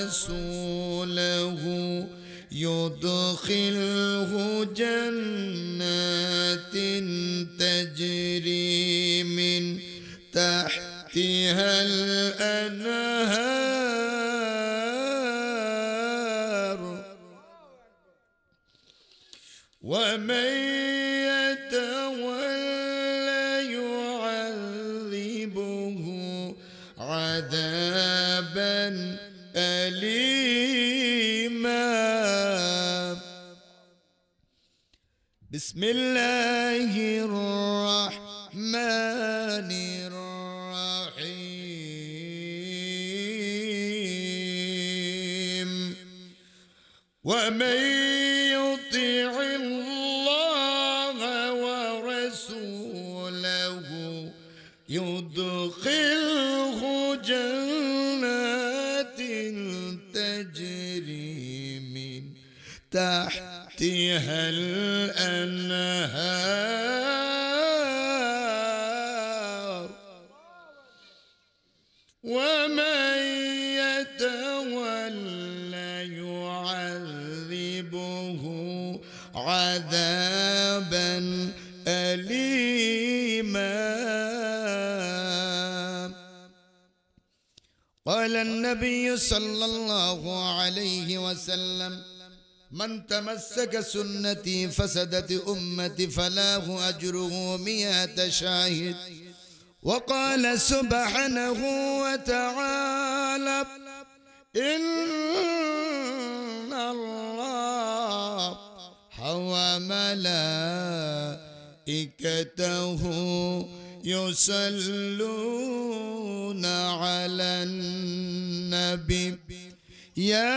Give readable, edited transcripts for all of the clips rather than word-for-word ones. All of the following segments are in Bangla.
ورسوله يدخله جنات تجري من تحتها الأنهار ومن يتولى يعذبه عذابا أليما بسم الله الرحمن الرحيم ومن يطع الله ورسوله يدخله جنات تجري من تحتها الأنهار ومن يتولى يعذبه عذابا أليما قال النبي صلى الله عليه وسلم من تمسك سنتي فسدت أمتي فله أجره 100 شاهد وقال سبحانه وتعالى إن الله وملائكته يصلون على النبي يا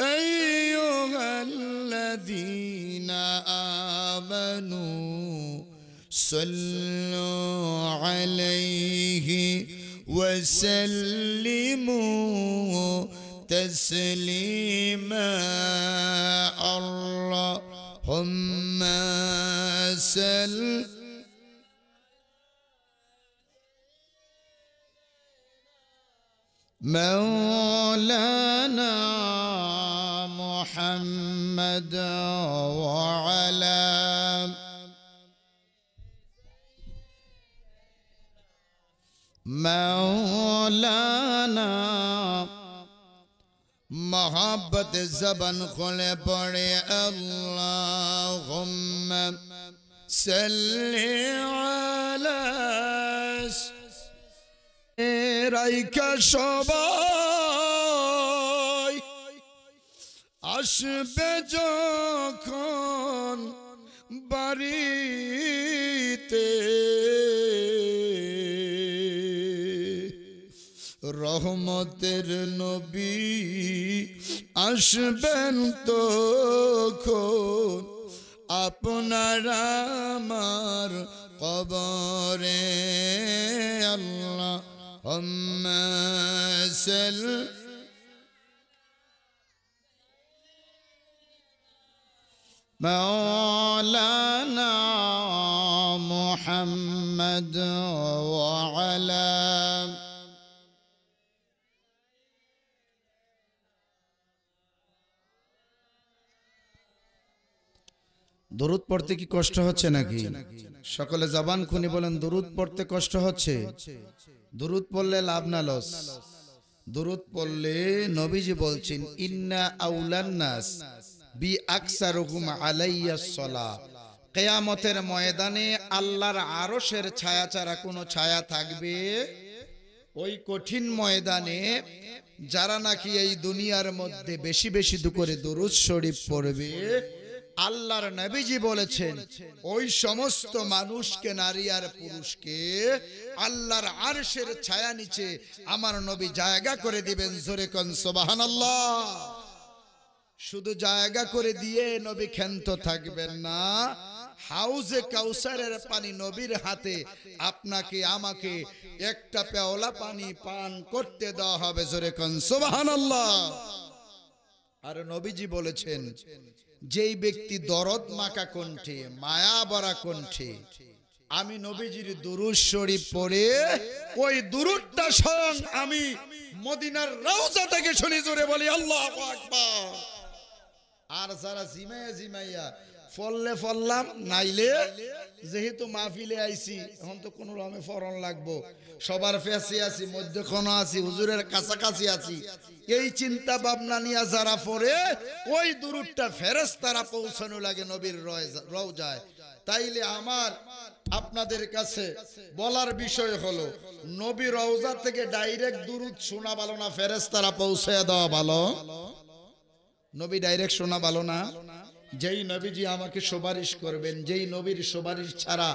أيها الذين آمنوا صلوا عليه وسلموا تسليما اللهم صل مولانا محمد وعلى مولانا मोहब्बत ज़बान खोले पड़े अल्लाहुम्मा सल्ली अला राइका सबाई आसबे जखन बाड़ीते रहमतेर नबी आसबेन तखन आपनारा आमार कबरे अल्लाहुम्मा सल्लि मौलाना मुहम्मद व अला दुरूद पढ़ते की कष्ट होच्छे नाकि सकले जबान खुनी बोलें दुरूद पढ़ते कष्ट होच्छे दुरूद पढ़ले लाभ ना लस दुरूद पढ़ले नबीजी बोलছেন इन्ना आउलान नास बि আকসারুহুম আলাইয়া সলা কিয়ামতের ময়দানে আল্লাহর আরশের ছায়া ছাড়া কোনো ছায়া থাকবে ওই কঠিন ময়দানে যারা নাকি এই দুনিয়ার মধ্যে বেশি বেশি করে দুরূদ শরীফ পড়বে আল্লাহর নবীজি বলেছেন ওই সমস্ত মানুষকে নারী আর পুরুষকে আল্লাহর আরশের ছায়া নিচে আমার নবী জায়গা করে দিবেন জোরে কোন সুবহানাল্লাহ শুধু জায়গা করে দিয়ে নবী ক্ষান্ত থাকবেন না হাউজে কাউসারের পানি নবীর হাতে আপনাকে আমাকে একটা পেওলা পানি পান করতে দেওয়া হবে জোরে কোন সুবহানাল্লাহ আর নবীজি বলেছেন যেই ব্যক্তি দরদ মাখা কণ্ঠে মায়া ভরা কণ্ঠে আমি নবীজির দুরূদ শরীফ পড়ে ওই দুরূদটা স্বয়ং আমি মদিনার রওজা থেকে শুনি, জোরে বলি আল্লাহু আকবার। আর যারা জিমাইয়া ফললে ফললাম, নাইলে যেহেতু মাহফিলে আইছি এখন তো কোনো রকমে ফরন লাগবো, সবার ফেসে আছি, মধ্যখানে আছি, হুজুরের কাছাকাছি আছি, এই চিন্তা ভাবনা নিয়ে যারা পড়ে ওই দুরুদটা ফেরেশতারা পৌঁছানো লাগে নবীর রওজায়। তাইলে আমার আপনাদের কাছে বলার বিষয় হলো, নবী রওজা থেকে ডাইরেক্ট দুরুদ শোনা ভালো না ফেরেশতারা পৌঁছে দেওয়া ভালো? নবী ডাইরেক্ট শোনা ভালো না? যেই নবীজি আমাকে সুপারিশ করবেন, যেই নবীর সুপারিশ ছাড়া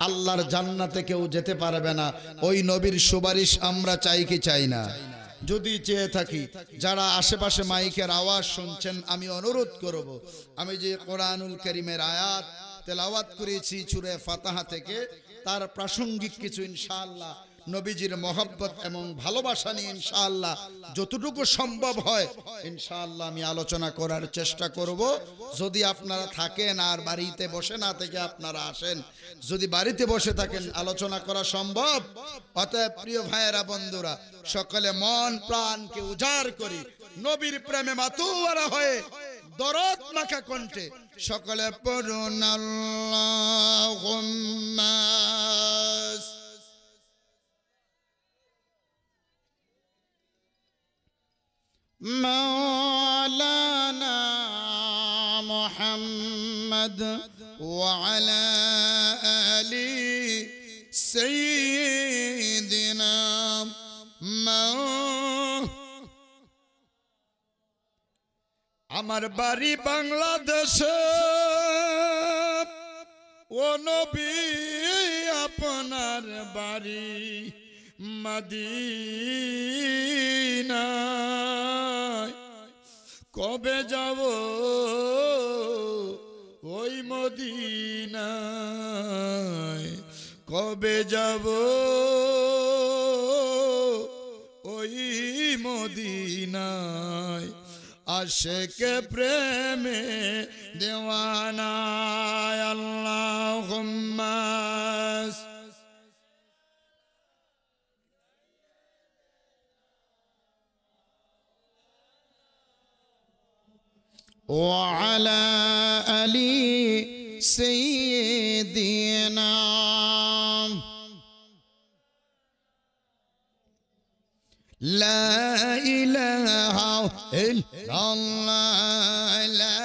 আল্লাহর জান্নাতে কেউ যেতে পারবে না, ওই নবীর সুপারিশ আমরা চাই কি চাই না? যদি চেয়ে থাকি, যারা আশেপাশে মাইকের আওয়াজ শুনছেন, আমি অনুরোধ করব, আমি যে কোরআনুল কারীমের আয়াত তেলাওয়াত করেছি সূরা ফাতিহা থেকে, তার প্রাসঙ্গিক কিছু ইনশাআল্লাহ নবীজির মহব্বত এবং ভালোবাসা নিয়ে ইনশাআল্লাহ যতটুকু সম্ভব হয় ইনশাআল্লাহ আমি আলোচনা করার চেষ্টা করব। যদি আপনারা থাকেন আর বাড়িতে বসে না থেকে আপনারা আসেন, যদি বাড়িতে বসে থাকেন আলোচনা করা সম্ভব। অতএব প্রিয় ভাইয়েরা, বন্ধুরা, সকলে মন প্রাণকে উজাড় করি, নবীর প্রেমে মাতুয়ারা হয়ে দরদ মাখা কণ্ঠে সকলে পড়ুন আল্লাহুম্মা مولانا محمد وعلى آل سيدنا আমার বাড়ি বাংলাদেশে, ও নবী আপনার বাড়ি মদিনায়, কবে যাব ওই মদিনায়, কবে যাব ওই মদিনায়, আশিকে প্রেমে দেওয়ানা আল্লাহুম্মা وعلى آل سيدنا لا إله إلا الله لا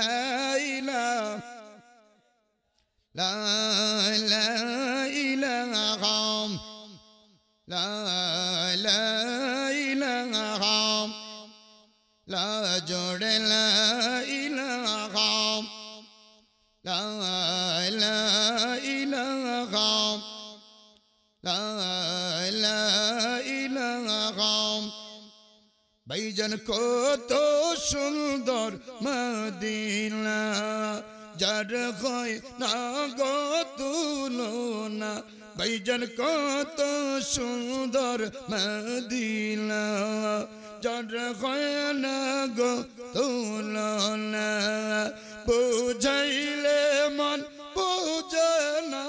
إله لا إله لا إله لا جوڑ لا إله لا إله لا إله ভাইজান কত সুন্দর মদিনা, যার হয় না গো তুলনা, ভাইজান কত সুন্দর মদিনা, যার হয় না গো তুলনা, বুঝাইলে মন বুঝে না,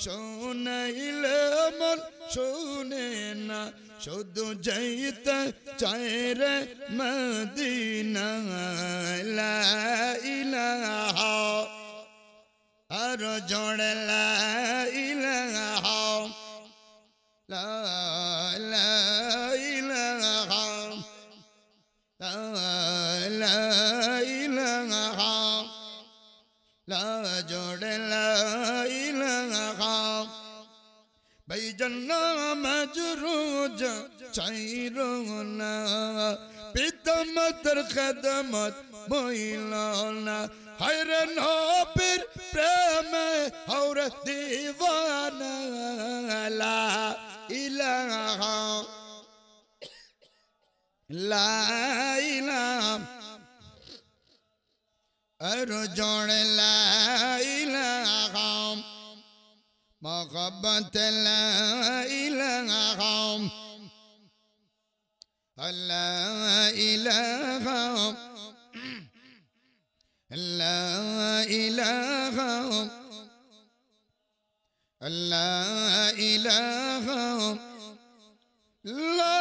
শোনাইলে মন শুনে না, শুধু যাইতে চায় রে মদিনা, লা ইলাহা আর জোড়ে লা ইলাহা লা ইলাহা লা ইলাহা লা জোড়ে লা ইলাহা ভাইজান মজরুজ চাইরো না, পিতামাতার খেদমত বইল না, হায়রে নবীর প্রেমে হওরে দিওয়ানা, লা ইলাহা লা ইলাহা আর জোড়ে লা ইলাহা محبت لا إله لا إله لا إله لا إله لا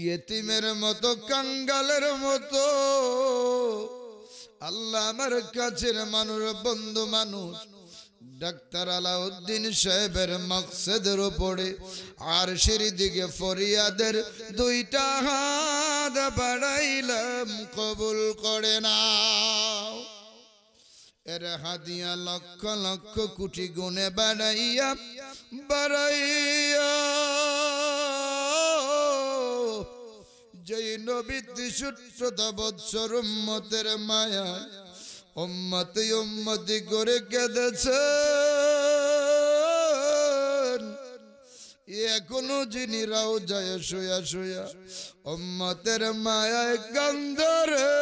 ইয়েতিমের মতো কাঙ্গালের মতো আল্লাহ আমার কাছের মানুষ বন্ধু মানুষ ডাক্তার আলাউদ্দিন সাহেবের মকসদের উপরে আরশের দিকে ফরিয়াদের দুইটা হাত বাড়াইলাম কবুল করে নাও। এর হাদিয়া লক্ষ লক্ষ কোটি গুণে বাড়াইয়া যেই নবী ৬৩ বৎসর উম্মতের মায়া উম্মতি উম্মতি করে কেঁদেছেন, এখনো যিনি রওজায় শুয়া শুয়া উম্মতের মায়ায় কান্দরে,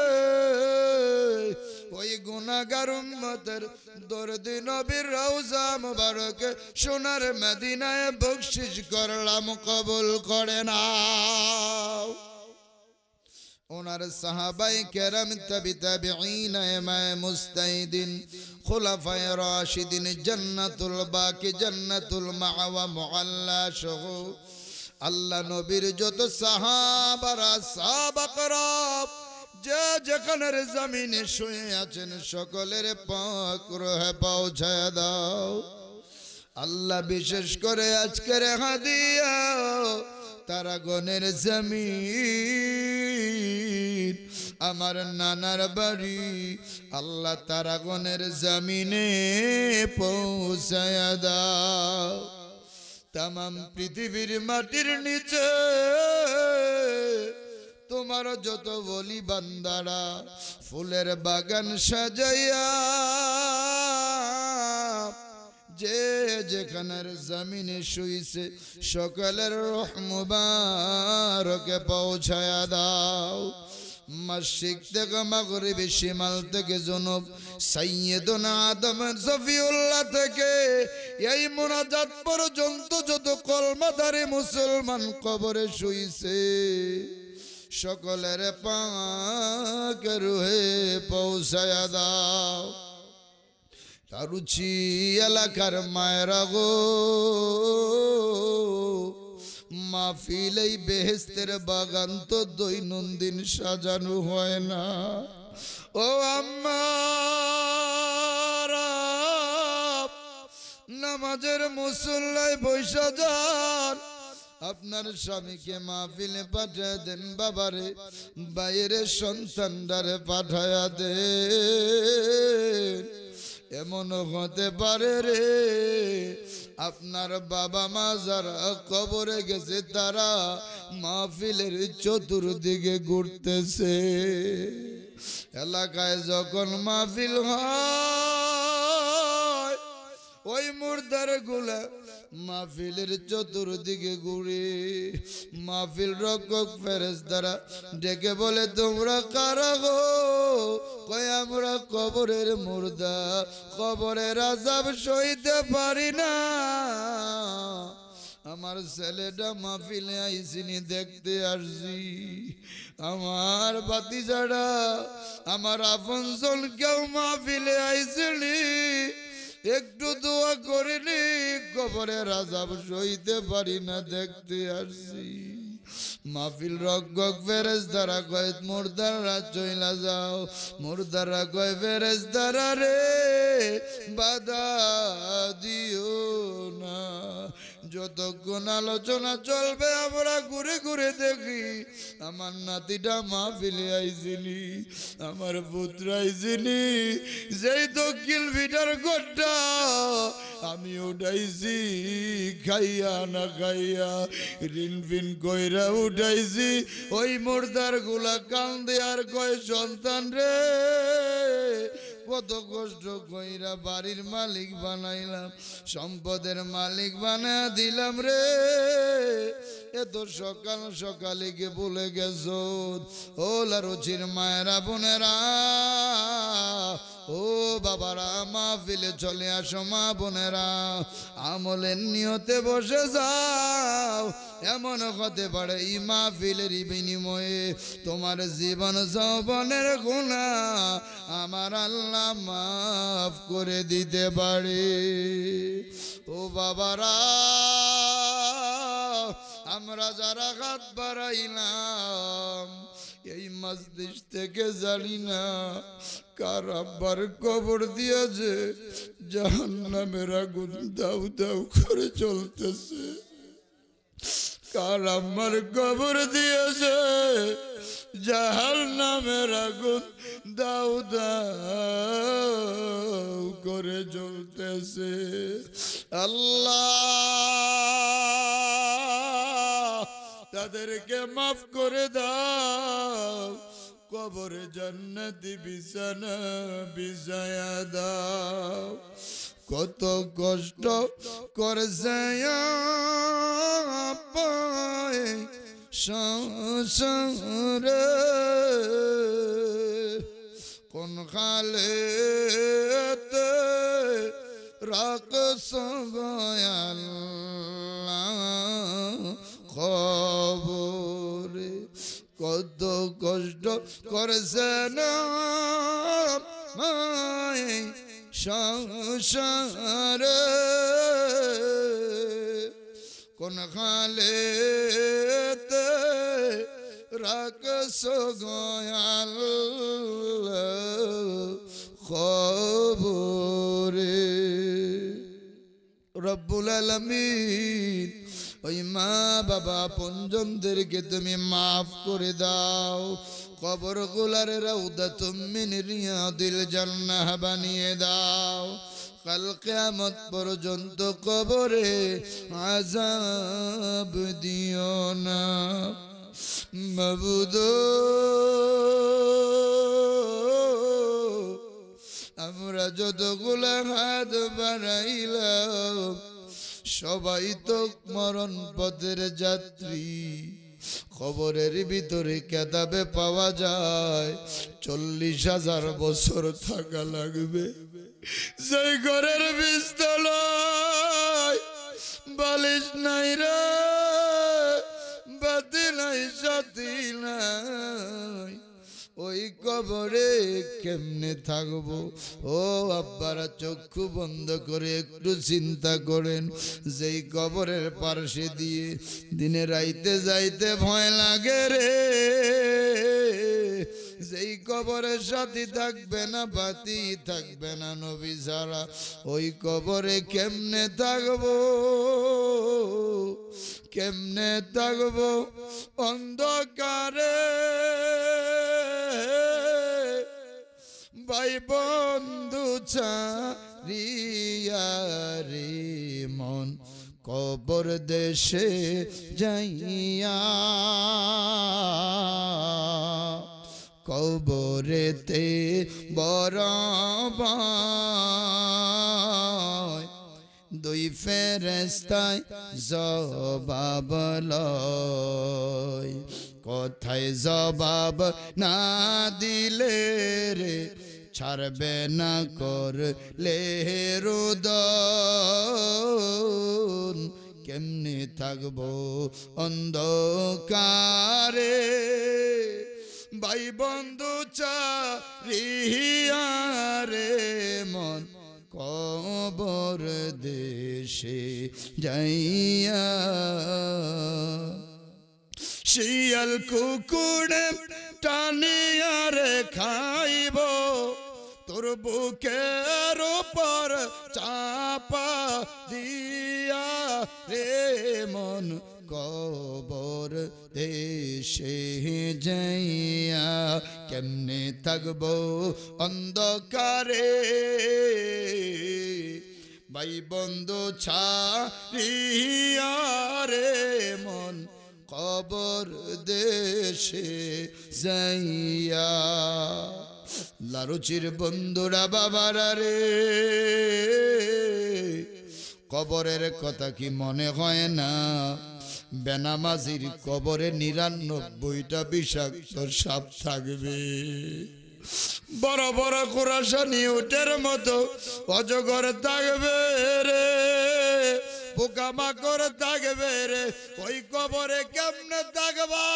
ওই গুনাহগার উম্মতের দরদি নবীর রওজা মুবারকে সোনার মদিনায় বখশিশ করলাম কবুল করে নাও। ওনার সাহাবায়ে কেরাম তাবি তাবিঈন ইমাম মুস্তাহিদিন খুলাফায়ে রাশিদিন জান্নাতুল বাকি জান্নাতুল মাআওয়া মুআল্লা সহ আল্লাহ নবীর যত সাহাবারা সাহাবাকরা যে যেখানের জমিনে শুয়ে আছেন সকলের পাক রহে পৌঁছায় দাও আল্লাহ। বিশেষ করে আজকের হাদিয়া তারাগণের জমিন আমার নানার বাড়ি আল্লাহ তারাগণের জমিনে পৌঁছায় দাও। তামাম পৃথিবীর মাটির নিচে তোমার যত ওলি বান্দারা ফুলের বাগান সাজাইয়া যে যেখানের জমিনে শুইছে সকলের রূহ মুবারকে পৌঁছায়া দাও। মশরিক থেকে মাগরিব শিমাল থেকে জুনুব সাইয়্যিদুনা আদম সফিউল্লাহ থেকে এই মুনাজাত পর্যন্ত যত কলমাধারী মুসলমান কবরে শুইছে সকলের পাক রুহে পৌঁছায়া দাও। তারুচি এলাকার মায়েরা গো মাহফিল এই বেহেশতের বাগান তো দৈনন্দিন সাজানো হয় না। ও আম্মারা নামাজের মুসল্লায় বৈশা যান, আপনার স্বামীকে মাহফিলে পাঠায় দেন, বাবারে বাইরে সন্তানদারে পাঠায়া দেন। এমন হতে পারে রে আপনার বাবা মা যারা কবরে গেছে তারা মাহফিলের চতুর্দিকে ঘুরতেছে। এলাকায় যখন মাহফিল হয় ওই মুর্দার গুলা মাহফিলের চতুর্দিকে ঘুরে মাহফিল রক্ষক ফেরেশতারা ডেকে বলে তোমরা কারা গো? কয় আমরা কবরের মুর্দা, কবরের আযাব সইতে পারি না। আমার ছেলেটা মাহফিলে আইসিনি দেখতে আসছি, আমার ভাতিজারা আমার আপনজন কেউ মাহফিলে আইসিনি, একটু দোয়া করিনি, কবরের আযাব সইতে পারি না দেখতে আসছি। মাহফিল রক্ষক ফেরেশতারা কয় মুর্দাররা চইলা যাও। মুর্দাররা কয় ফেরেশতারা রে বাধা দিও না, যতক্ষণ আলোচনা চলবে আমরা ঘুরে ঘুরে দেখি আমার নাতিটা মাহফিলে আইছিলি, আমার পুত্র আইছিলি, যেই দক্ষিণ ভিটার গোটা আমি উঠাইছি খাইয়া না খাইয়া ঋণ ফিন কইরা উঠাইছি। ওই মুর্দার গুলা কান্দে আর কয় সন্তান রে কত কষ্ট কইরা বাড়ির মালিক বানাইলাম, সম্পদের মালিক বানায় দিলাম রে, এত সকাল সকালে গে বলে গেছো। ও লারুচির মায়েরা বোনেরা, ও বাবারা মাহফিলে চলে আসো, মা বোনেরা আমলের নিয়তে বসে যাও। এমন হতে পারে এই মাহফিলের বিনিময়ে তোমার জীবন যৌবনের গুনাহ আমার আল্লাহ মাফ করে দিতে পারে। ও বাবারা আমরা যারা হাত বাড়াইলাম এই মজলিস থেকে জানি না কার আব্বার কবর দিয়েছে জাহান্নামের আগুন দাউ দাউ করে জ্বলতেছে, কার আম্মার কবর দিয়েছে জাহান্নামের আগুন দাউ দাউ করে জ্বলতেছে। আল্লাহ তাদেরকে মাফ করে দাও, কবরে জান্নাতি বিছানা বিছায়া দাও। কত কষ্ট করছে আপায় সংসারে, কোন খালেতে রাখছ আল্লাহ খবরে, কত কষ্ট করছে না মায় সংসারে, কোন খালেতে রাখছ আল্লাহ খবরে। রব্বুল আলামিন ওই মা বাবা পঞ্জনদেরকে তুমি মাফ করে দাও, কবর গুলারে রাউদাতুম মিন রিয়াদিল জান্নাহ বানিয়ে দাও। কাল কিয়ামত পর্যন্ত কবরে আযাব দিও না মাবুদ। আমরা যতগুলা হাত বাড়াইলাম সবাই তো মরণ পথের যাত্রী, খবরের ভিতরে কেতাবে পাওয়া যায় 40,000 বছর থাকা লাগবে। সেই ঘরের বিছানায় বালিশ নাই রে, বাতি নাই, সাথী নাই, ওই কবরে কেমনে থাকবো? ও আব্বারা চক্ষু বন্ধ করে একটু চিন্তা করেন, যেই কবরের পার্শ্বে দিয়ে দিনে রাইতে যাইতে ভয় লাগে রে, যেই কবরের সাথী থাকবে না, বাতি থাকবে না নবী ছাড়া, ওই কবরে কেমনে থাকবো? কেমনে থাকবো অন্ধকারে? ভাই বন্ধু ছাড়িয়া রে মন কবর দেশে যাইয়া, কবরেতে বড় ভয়, দুই ফেরেশতায় জবাব লয়, কথায় জবাব না দিলে রে ছাড়বে না করলে রোদন, কেমনে থাকবো অন্ধকারে? ভাই বন্ধু চারিয়া রে মন কবর দেশে যাইয়া, শিয়াল কুকুরে টানিয়া রে খাইব, তোর বুকের উপর চাপা দিয়া রে মন কবর দেশে যাইয়া, কেমনে থাকবো অন্ধকারে? ভাই বন্ধু ছাড়িয়া রে মন কবর দেশে যাইয়া। লারুচির বন্ধুরা বাবারা রে, কবরের কথা কি মনে হয় না? বেনামাজির কবরে 99টা বিষাক্ত সাপ থাকবে, বড় বড় খোরাসানি উটের মতো অজগর থাকবে রে, পোকামাকড় থাকবে রে। ওই কবরে কেমনে থাকবা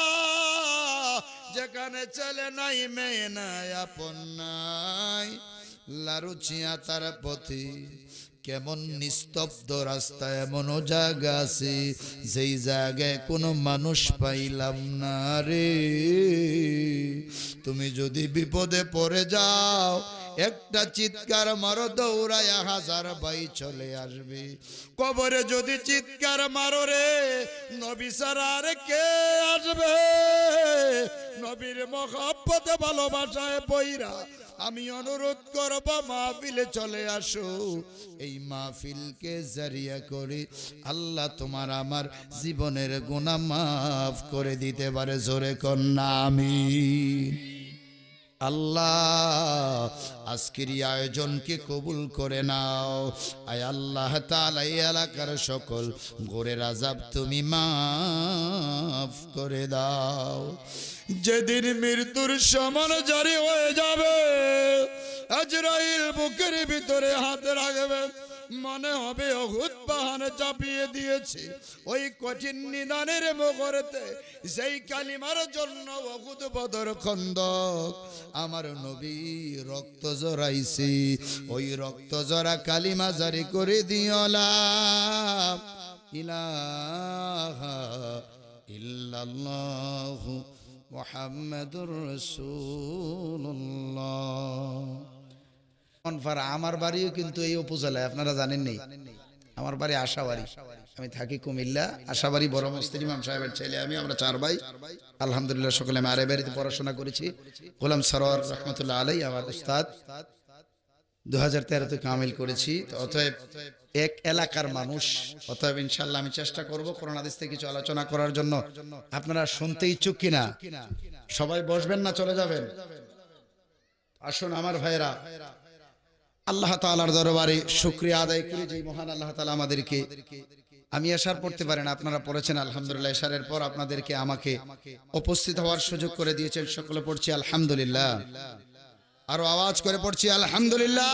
যেখানে ছেলে নাই, মেয়ে নাই, আপন নাই? লারুচিয়া তার পথে কেমন নিস্তব্ধ রাস্তা, এমনও জায়গা আছে যেই জায়গায় কোনো মানুষ পাইলাম না রে। তুমি যদি বিপদে পড়ে যাও, একটা চিৎকার মারো, দৌড়ায়া হাজার ভাই চলে আসবে। কবরে যদি চিৎকার মারো রে, নবী ছাড়া আর কে আসবে? নবীর মহব্বতে ভালোবাসায় বইরা আমি অনুরোধ করব, মাহফিলে চলে আসো। এই মাহফিলকে জারিয়া করে আল্লাহ তোমার আমার জীবনের গুনাহ মাফ করে দিতে পারে। জোরে কন্যা আমিন। আল্লাহ আজকের এই আয়োজনকে কবুল করে নাও। আয় আল্লাহ তাআলা এই এলাকার সকল গোরের আযাব তুমি মাফ করে দাও। যেদিন মৃত্যুর সমান জারি হয়ে যাবে, আজরাইল বুকের ভিতরে হাত রাখবে, মনে হবে উহুদ পাহাড় চাপিয়ে দিয়েছে। ওই কঠিন নিদানের মুহূর্তে যেই কালিমার জন্য উহুদ, বদর, খন্দক আমার নবী রক্ত জড়াইছে, ওই রক্ত জড়া কালিমা জারি করে দিও লা ইলাহা ইল্লাল্লাহু মুহাম্মাদুর রাসূলুল্লাহ। আমার বাড়িও কিন্তু এই উপজেলায়, আপনারা জানেন নেই। আমার বাড়ি আশাবাড়ি, আমি থাকি কুমিল্লা। আশাবাড়ি বড় মস্তির ইমাম সাহেবের ছেলে আমি, আমরা 4 ভাই। আলহামদুলিল্লাহ সকলে আমি আরে বাড়িতে পড়াশোনা করেছি। গোলাম সরোয়ার রহমতুল্লাহ আলাই আমার উস্তাদ, 2013-তে কামিল করেছি। অতএব এক এলাকার মানুষ, অতএব ইনশাআল্লাহ আমি চেষ্টা করব কোরআন হাদিস থেকে কিছু আলোচনা করার জন্য। আপনারা শুনতে ইচ্ছুক কিনা? সবাই বসবেন না চলে যাবেন? আসুন আমার ভাইরা, আল্লাহ তাআলার দরবারে শুকরিয়া আদায় করি যে মহান আল্লাহ তাআলা আমাদেরকে, আমি এশার পড়তে পারি না, আপনারা পড়েছেন আলহামদুলিল্লাহ। এশারের পর আপনাদেরকে আমাকে উপস্থিত হওয়ার সুযোগ করে দিয়েছেন। সকলে পড়ছি আলহামদুলিল্লাহ, আরো আওয়াজ করে পড়ছি আলহামদুলিল্লাহ।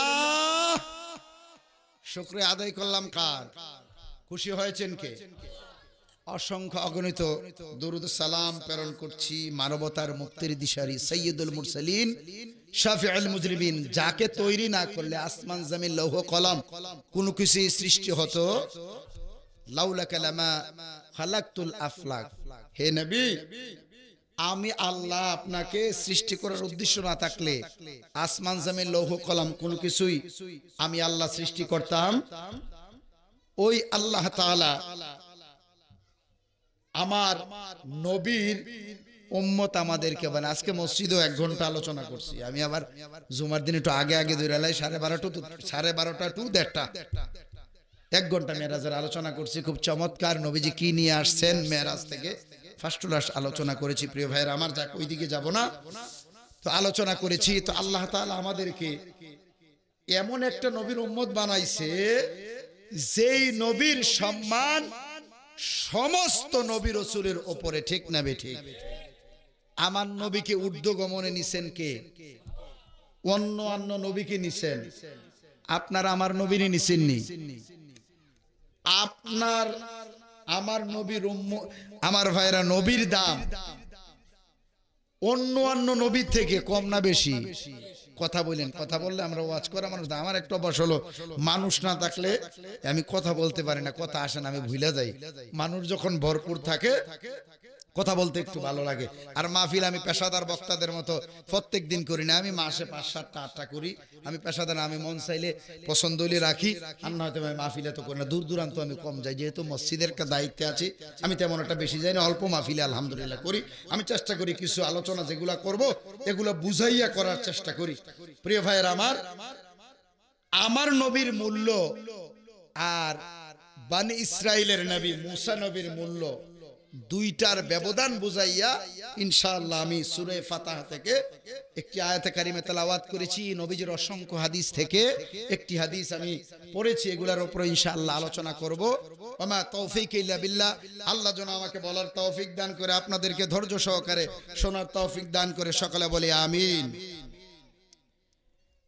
শুকরিয়া আদায় করলাম কার? খুশি হয়েছেন কে? অসংখ্য অগণিত দরুদ সালাম প্রেরণ করছি মানবতার মুক্তির দিশারি সাইয়্যিদুল মুরসালিন শাফিউল মুজরিবিন, যাকে তৈরি না করলে আসমান জমিন লৌহ কলম কোনো কিছু সৃষ্টি হতো। লাউলা কালামা খালাকতুল আফলাক, হে নবী আমি আল্লাহ আপনাকে সৃষ্টি করার উদ্দেশ্য না থাকলে আসমান জমিন লৌহ কলম কোনো কিছুই আমি আল্লাহ সৃষ্টি করতাম। ওই আল্লাহ তাআলা আমার নবীর উম্মত আমাদেরকে বানায়। আজকে মসজিদেও 1 ঘন্টা আলোচনা করছি আমি, আবার জুমার দিন একটু আগে আগে ধরে এলাই, 12:30 টু 1:30 1 ঘন্টা মেরাজের আলোচনা করছি। খুব চমৎকার নবীজি কি নিয়ে আসছেন মেরাজ থেকে ফার্স্ট টু লাস্ট আলোচনা করেছি। প্রিয় ভাইয়ের আমার, যাক ওই দিকে যাব না, তো আলোচনা করেছি। তো আল্লাহ তাআলা আমাদেরকে এমন একটা নবীর উম্মত বানাইছে যেই নবীর সম্মান সমস্ত নবী রাসূলের উপরে, ঠিক না বেঠিক? আমার নবীকে ঊর্ধ্বগমনে নিছেন কে? অন্য নবীকে নিছেন, আপনার আমার নবীরই নিছেননি। আপনার আমার নবীর আমার ভাইরা নবীর দাম অন্য নবীর থেকে কম না বেশি? কথা বলেন, কথা বললে আমরা ওয়াজ করা মানুষ। আমার একটা অভ্যাস হলো, মানুষ না থাকলে আমি কথা বলতে পারি না, কথা আসে না, আমি ভুলে যাই। মানুষ যখন ভরপুর থাকে কথা বলতে একটু ভালো লাগে। আর মাহফিল আমি পেশাদার বক্তাদের মতো প্রত্যেক দিন করি না, আমি মাসে 5, 7, 8টা করি। আমি পেশাদার, আমি মন চাইলে পছন্দ হলে রাখি, আর না হয়তো আমি মাহফিলে তো করি না। দূর দূরান্ত আমি কম যাই, যেহেতু মসজিদের দায়িত্বে আছি আমি তেমন একটা বেশি যাই না, অল্প মাহফিলে আলহামদুলিল্লাহ করি। আমি চেষ্টা করি কিছু আলোচনা যেগুলা করব এগুলো বুঝাইয়া করার চেষ্টা করি। প্রিয় ভাইয়ের আমার নবীর মূল্য আর বানি ইসরাইলের নবী মুসা নবীর মূল্য, দুইটার ব্যবধান বুঝাইয়া ইনশাআল্লাহ আমি সূরা ফাতিহা থেকে একটি আয়াতে কারিমা তেলাওয়াত করেছি। নবীজির অসংখ্য হাদিস থেকে একটি হাদিস আমি পড়েছি, এগুলোর উপর ইনশাআল্লাহ আলোচনা করব। ওমা তৌফিক ইল্লা বিল্লাহ, আল্লাহ যেন আমাকে বলার তৌফিক দান করে, আপনাদেরকে ধৈর্য সহকারে শোনার তৌফিক দান করে, সকলে বলি আমিন।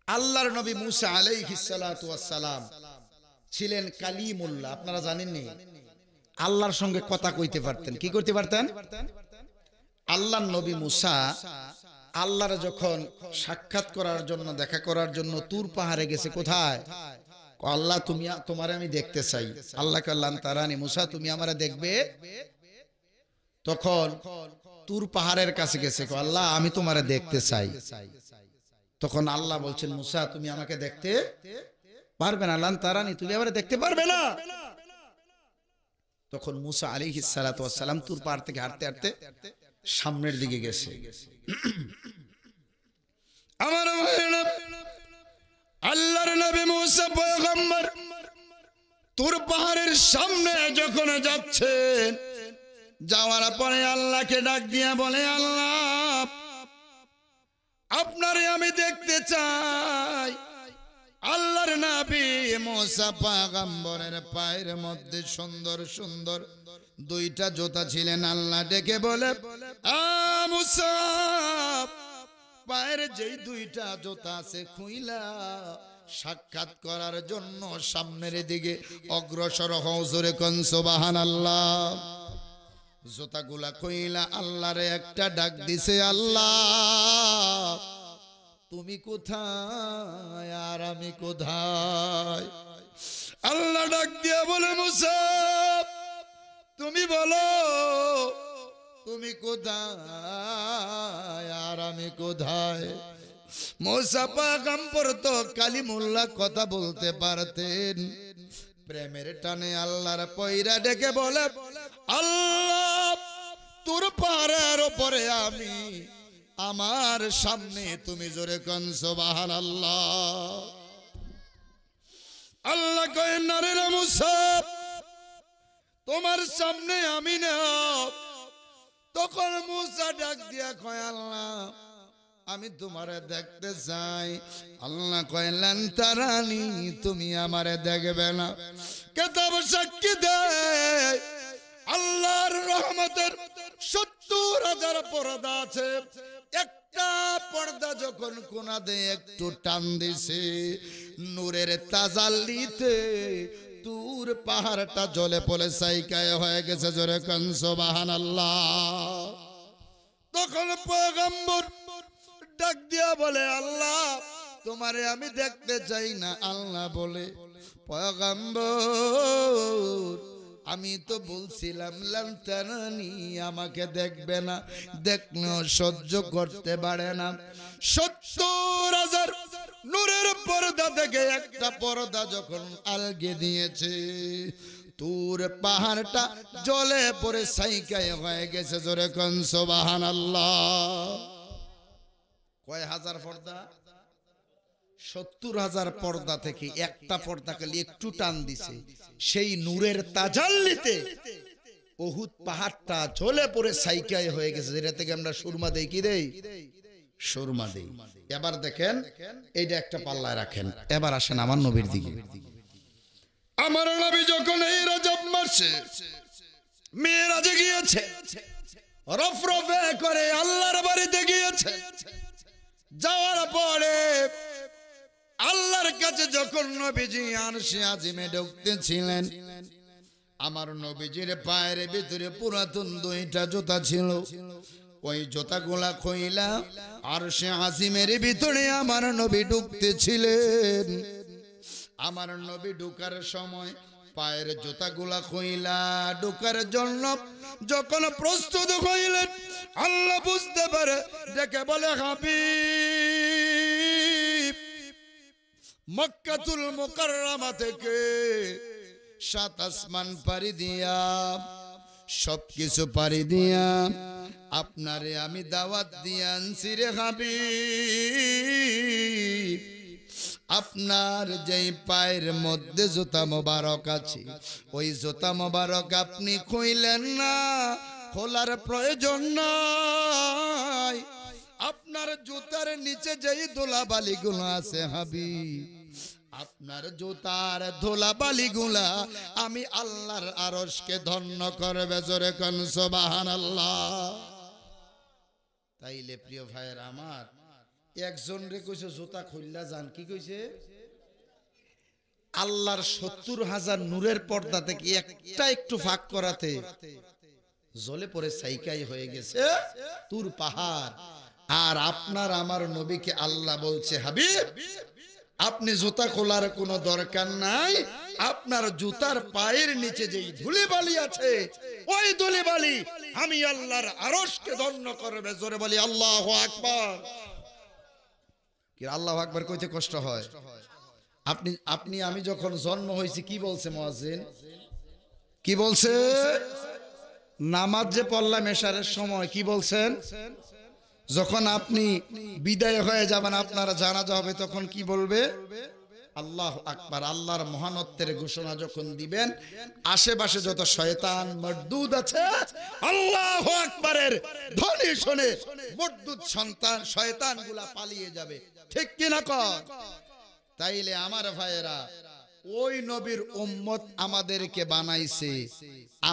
আল্লাহর নবী মুসা আলাইহিস সালাতু ওয়াস সালাম ছিলেন কালিমুল্লাহ। আপনারা জানেননি, আল্লাহর সঙ্গে কথা কইতে পারতেন। কি করতে পারতেন? আল্লাহর নবী মুসা আল্লাহর যখন সাক্ষাৎ করার জন্য, দেখা করার জন্য তুর পাহাড়ে গেছে, কোথায়? আল্লাহ তুমি তোমারে আমি দেখতে চাই। আল্লাহ কাল্লান তারানি, মুসা তুমি আমারে দেখবে। তখন তুর পাহাড়ের কাছে গেছে, আল্লাহ আমি তোমারে দেখতে চাই। তখন আল্লাহ বলছেন, মুসা তুমি আমাকে দেখতে পারবে না, লান তারানি তুমি আমারে দেখতে পারবে না। তখন মুসা আলাইহিস সালাতু ওয়াস সালাম তুর পাহাড় থেকে হাঁটতে হাঁটতে সামনের দিকে গেছে। আমার ভাইরা, আল্লাহর নবী মুসা পয়গম্বর তুর পাহাড়ের সামনে যখন যাচ্ছেন, যাওয়ার পরে আল্লাহকে ডাক দিয়া বলে, আল্লাহ আপনারে আমি দেখতে চাই। আল্লাহর নবী মুসা পয়গম্বরের পায়ের মধ্যে সুন্দর সুন্দর দুইটা জুতা ছিলেন। আল্লাহ ডেকে বলে, আ মুসা পায়ের যেই দুইটা জুতা আছে খুইলা সাক্ষাৎ করার জন্য সামনের দিকে অগ্রসর হও। জোরে কোন সুবহানাল্লাহ। জুতাগুলা খুইলা আল্লাহরে একটা ডাক দিছে, আল্লাহ তুমি কোথায় আর আমি কোথায়? আল্লাহ ডাক দিয়া বলে, মুসা তুমি বলো তুমি কোথায় আর আমি কোথায়? মুসা পয়গম্বর তো কালিমুল্লাহ কথা বলতে পারতেন। প্রেমের টানে আল্লাহর পয়রা ডেকে বলে, আল্লাহ তোর পাহাড়ের উপরে আমি, আমার সামনে তুমি। জোরে কোন সুবহানাল্লাহ। আল্লাহ কয়, না রে মুসা তোমার সামনে আমি না। তখন মুসা ডাক দিয়া কয়, আল্লাহ আমি তোমারে দেখতে চাই। আল্লাহ কয়, লান তারানি তুমি আমারে দেখবে না। কিতাব সাক্ষী দেয় আল্লাহর রহমতের ৭০,০০০ পর্দা আছে। একটা পর্দা যখন কোনা দিয়ে একটু টান দিছে, নূরের তাজাল্লিতে তুর পাহাড়টা জ্বলে পড়ে ছাইকায় হয়ে গেছে। জোরে কোন সুবহানাল্লাহ। তখন পয়গম্বর ডাক দিয়া বলে, আল্লাহ তোমারে আমি দেখতে চাই না। আল্লাহ বলে, পয়গম্বর আমি তো বলছিলাম লান তারানি আমাকে দেখবে না, দেখলেও সহ্য করতে পারে না। ৭০,০০০ নূরের পর্দা থেকে একটা পর্দা যখন আলগে দিয়েছে, তুর পাহাড়টা জ্বলে পড়ে ছাইকায় হয়ে গেছে। জোরে কোন সুবহানাল্লাহ। কয় হাজার পর্দা? ৭০,০০০ পর্দা থেকে একটা পর্দা খালি একটু টান দিছে, সেই নূরের তাজাল্লিতে উহুদ পাহাড়টা জ্বলে পড়ে ছাইকায় হয়ে গেছে। যেটা থেকে আমরা সুরমা দেই, কি দেই? সুরমা দেই। এবার দেখেন, এইটা একটা পাল্লায় রাখেন। এবার আসেন আমার নবীর দিকে। আমার নবী যখন এই রজব মাসে মেরাজে গিয়েছে, রফরফে করে আল্লাহর বাড়িতে গিয়েছে। যাওয়ার পরে আল্লাহর কাছে যখন নবীজি আরশে আজিমে ঢুকতেছিলেন, আমার নবীজির পায়ের ভিতরে পুরাতন দুইটা জুতা ছিল। ওই জুতাগুলা খুইলা আরশে আজিমের ভিতরে আমার নবী ঢুকতেছিলেন। আমার নবী ঢুকার সময় পায়ের জুতাগুলা খুইলা ঢুকার জন্য যখন প্রস্তুত হইলেন, আল্লাহ বুঝতে পারে, ডেকে বলে, হাবিব মক্কাতুল মুকাররমা থেকে ৭ আসমান পাড়ি দিয়া, সবকিছু পাড়ি দিয়া আপনারে আমি দাওয়াত দিয়া আনছি রে হাবিব। আপনার যেই পায়ের মধ্যে জুতা মোবারক আছে, ওই জুতা মোবারক আপনি খুইলেন না, খোলার প্রয়োজন নাই। আপনার জুতার নিচে যেই ধুলাবালিগুলো আছে হাবিব, আপনার জুতার ধুলাবালিগুলা আমি আল্লাহর আরশকে ধন্য করবে। জোরে কোন সুবহানাল্লাহ। তাইলে প্রিয় ভাইয়ের আমার, একজন রে কইছে জুতা খুললা যান, কি কইছে? আল্লাহর ৭০,০০০ নূরের পর্দা থেকে একটা একটু ফাঁক করাতে জ্বলে পড়ে ছাইকাই হয়ে গেছে তুর পাহাড়। আর আপনার আমার নবীকে আল্লাহ বলছে, হাবিব আপনি জুতা খোলার কোনো দরকার নাই, আপনার জুতার পায়ের নিচে যেই ধুলিবালি আছে ওই ধুলিবালি আমি আল্লাহর আরশকে ধন্য করবে। জোরে বলি আল্লাহু আকবার। কি আল্লাহু আকবার কইতে কষ্ট হয়? আপনি আমি যখন জন্ম হয়েছি কি বলছে মুয়াজ্জিন? কি বলছে? নামাজ যে পড়লাম এশারের সময় কি বলছেন? যখন আপনি বিদায় হয়ে যাবেন, আপনারা জানাজা হবে, তখন কি বলবে? আল্লাহু আকবার। আল্লাহর মহানত্বের ঘোষণা যখন দিবেন, আশেপাশে যত শয়তান মরদুদ আছে আল্লাহু আকবারের ধ্বনি শুনে মরদুদ সন্তান শয়তানগুলা পালিয়ে যাবে। ঠিক কি না কর? তাইলে আমার ভাইয়েরা, ওই নবীর উম্মত আমাদেরকে বানাইছে,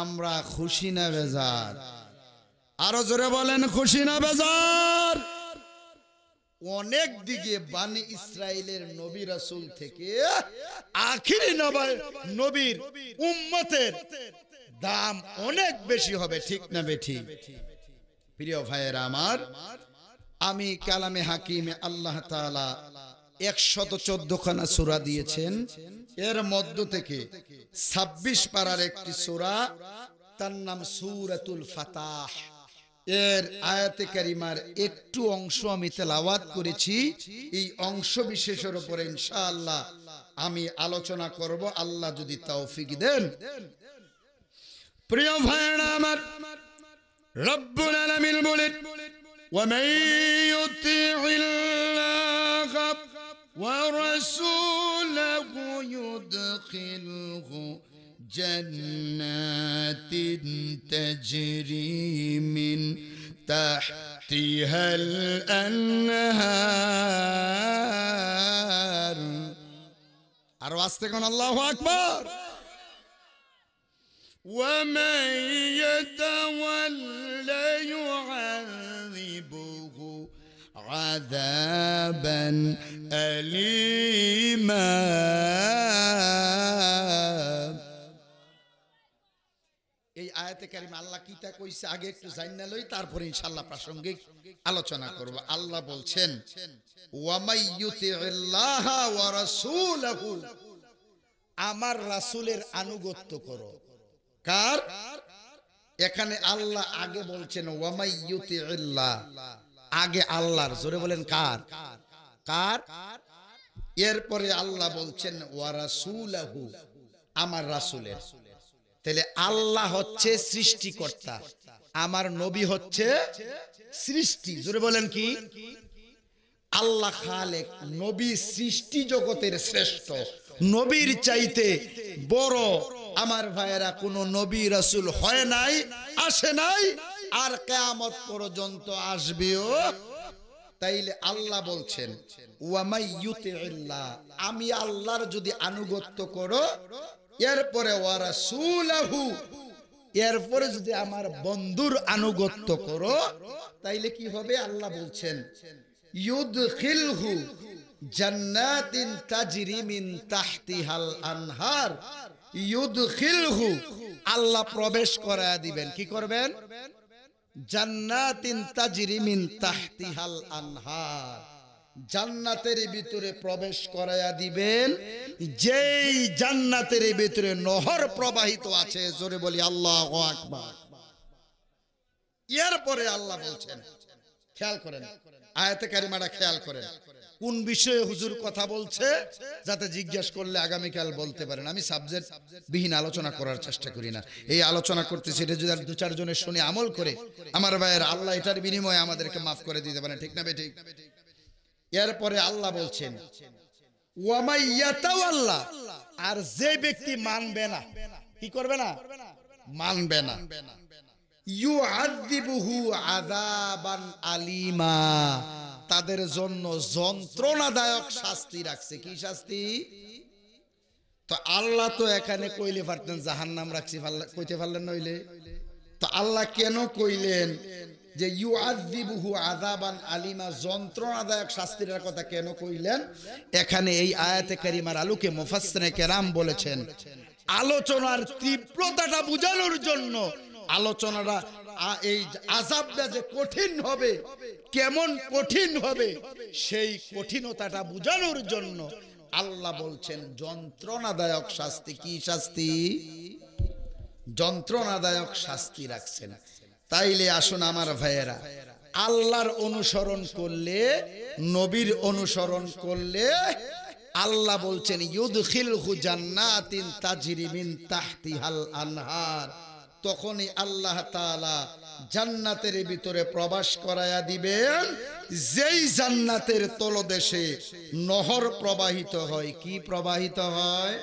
আমরা খুশি না বেজার? আরো জোরে বলেন, খুশি না বেজার? অনেক দিকে বানি ইসরাইলের নবী রাসূল থেকে আখিরি নবীর উম্মতের দাম অনেক বেশি হবে। ঠিক না বেঠিক? প্রিয় ভাইয়েরা আমার, আমি কালামে হাকিমে আল্লাহ তাআলা 114 খানা সূরা দিয়েছেন, এর মধ্য থেকে 26 পারার একটি সূরা, তার নাম সূরাতুল ফাতাহ। এর আয়াতে কারিমার একটু অংশ আমি তেলাওয়াত করেছি। এই অংশ বিশেষের উপরে ইনশাআল্লাহ আমি আলোচনা করব, আল্লাহ যদি তৌফিক দেন। প্রিয় ভাইরা আমার, রব্বুল আলামিন বলেন, ওয়া মান ইউতি'ইল্লাহা ওয়া রাসূলাহু ইউদখিলহু জান্নাতিন তাজরি মিন তাহতিহাল আনহার। আর আস্তে কোন আল্লাহু আকবার। ওয়া মান ইয়াতাওয়াল্লা ইউআযিবুহু আযাবান আলীমা। এই আয়াতে কারিমা আল্লাহ কিতা কইছে আগে একটু জানিনা লই, তারপরে ইনশাআল্লাহ প্রাসঙ্গিক আলোচনা করব। আল্লাহ বলছেন, ওয়া মাইয়ুতিল্লাহা ওয়া রাসূলাহু, আমার রাসূলের আনুগত্য করো। কার? এখানে আল্লাহ আগে বলছেন ওয়া মাইয়ুতিল্লাহ, আগে আল্লাহর। জোরে বলেন কার? কার? এরপরে আল্লাহ বলছেন ওয়া রাসূলাহু, আমার রাসূলের। তাহলে আল্লাহ হচ্ছে সৃষ্টিকর্তা, আমার নবী হচ্ছে সৃষ্টি। জোরে বলেন কি? আল্লাহ খালেক, নবী সৃষ্টি জগতের শ্রেষ্ঠ। নবীর চাইতে বড় আমার ভাইয়েরা কোন নবী রাসূল হয় নাই, আসে নাই, আর কিয়ামত পর্যন্ত আসবেও। তাইলে আল্লাহ বলছেন ওয়া মাইয়ুতিল্লাহ, আমি আল্লাহর যদি আনুগত্য করো, এরপরে ওয়া রাসূলাহু, এরপরে যদি আমার বন্ধুর আনুগত্য করো, তাইলে কি হবে? আল্লাহ বলছেন ইউদখিলহু জান্নাতিন তাজরি মিন তাহতিহাল আনহার। ইউদখিলহু, আল্লাহ প্রবেশ করায়া দিবেন। কি করবেন? জান্নাতিন তাজরি মিন তাহতিহাল আনহার, জান্নাতের ভিতরে প্রবেশ করায়া দিবেন, যেই জান্নাতের ভিতরে নহর প্রবাহিত আছে। জোরে বলি আল্লাহু আকবার। এরপরে আল্লাহ বলছেন, খেয়াল করেন আয়াতে কারিমাটা, খেয়াল করেন কোন বিষয়ে হুজুর কথা বলছে, যাতে জিজ্ঞেস করলে আগামীকাল বলতে পারেন। আমি সাবজেক্ট বিহীন আলোচনা করার চেষ্টা করি না। এই আলোচনা করতেছি, এটা যদি আর দু চার জনের শুনে আমল করে আমার ভাইয়ের, আল্লাহ এটার বিনিময়ে আমাদেরকে মাফ করে দিতে পারেন। ঠিক না বেঠিক? এরপরে আল্লাহ বলছেন ওয়া মাইয়াতাওয়াল্লা, আর যে ব্যক্তি মানবে না, কি করবে না? মানবে না, ইউআযিবুহু আযাবান আলীমা, তাদের জন্য যন্ত্রণাদায়ক শাস্তি রাখছে। কি শাস্তি? তো আল্লাহ তো এখানে কইলে পারতেন জাহান্নাম রাখছি, কইতে পারলেন নইলে? তো আল্লাহ কেন কইলেন যে ইউআযিবুহু আযাবান আলীমা, যন্ত্রণাদায়ক শাস্তির কথা কেন কইলেন? এখানে এই আয়াতে কারিমার আলোকে মুফাসসিরে কেরাম বলেছেন, আলোচনার তীব্রতাটা বোঝানোর জন্য, আলোচনাটা এই আযাবটা যে কঠিন হবে, কেমন কঠিন হবে, সেই কঠিনতাটা বোঝানোর জন্য আল্লাহ বলছেন যন্ত্রণাদায়ক শাস্তি। কি শাস্তি? যন্ত্রণাদায়ক শাস্তি রাখছেন। তাইলে আসুন আমার ভাইয়েরা, আল্লাহর অনুসরণ করলে, নবীর অনুসরণ করলে আল্লাহ বলছেন ইউদখিলহু জান্নাতিন তাজরি মিন তাহতিহাল আনহার, তখনই আল্লাহ তাআলা জান্নাতের ভিতরে প্রবেশ করায়া দিবেন, যেই জান্নাতের তলদেশে নহর প্রবাহিত হয়। কি প্রবাহিত হয়?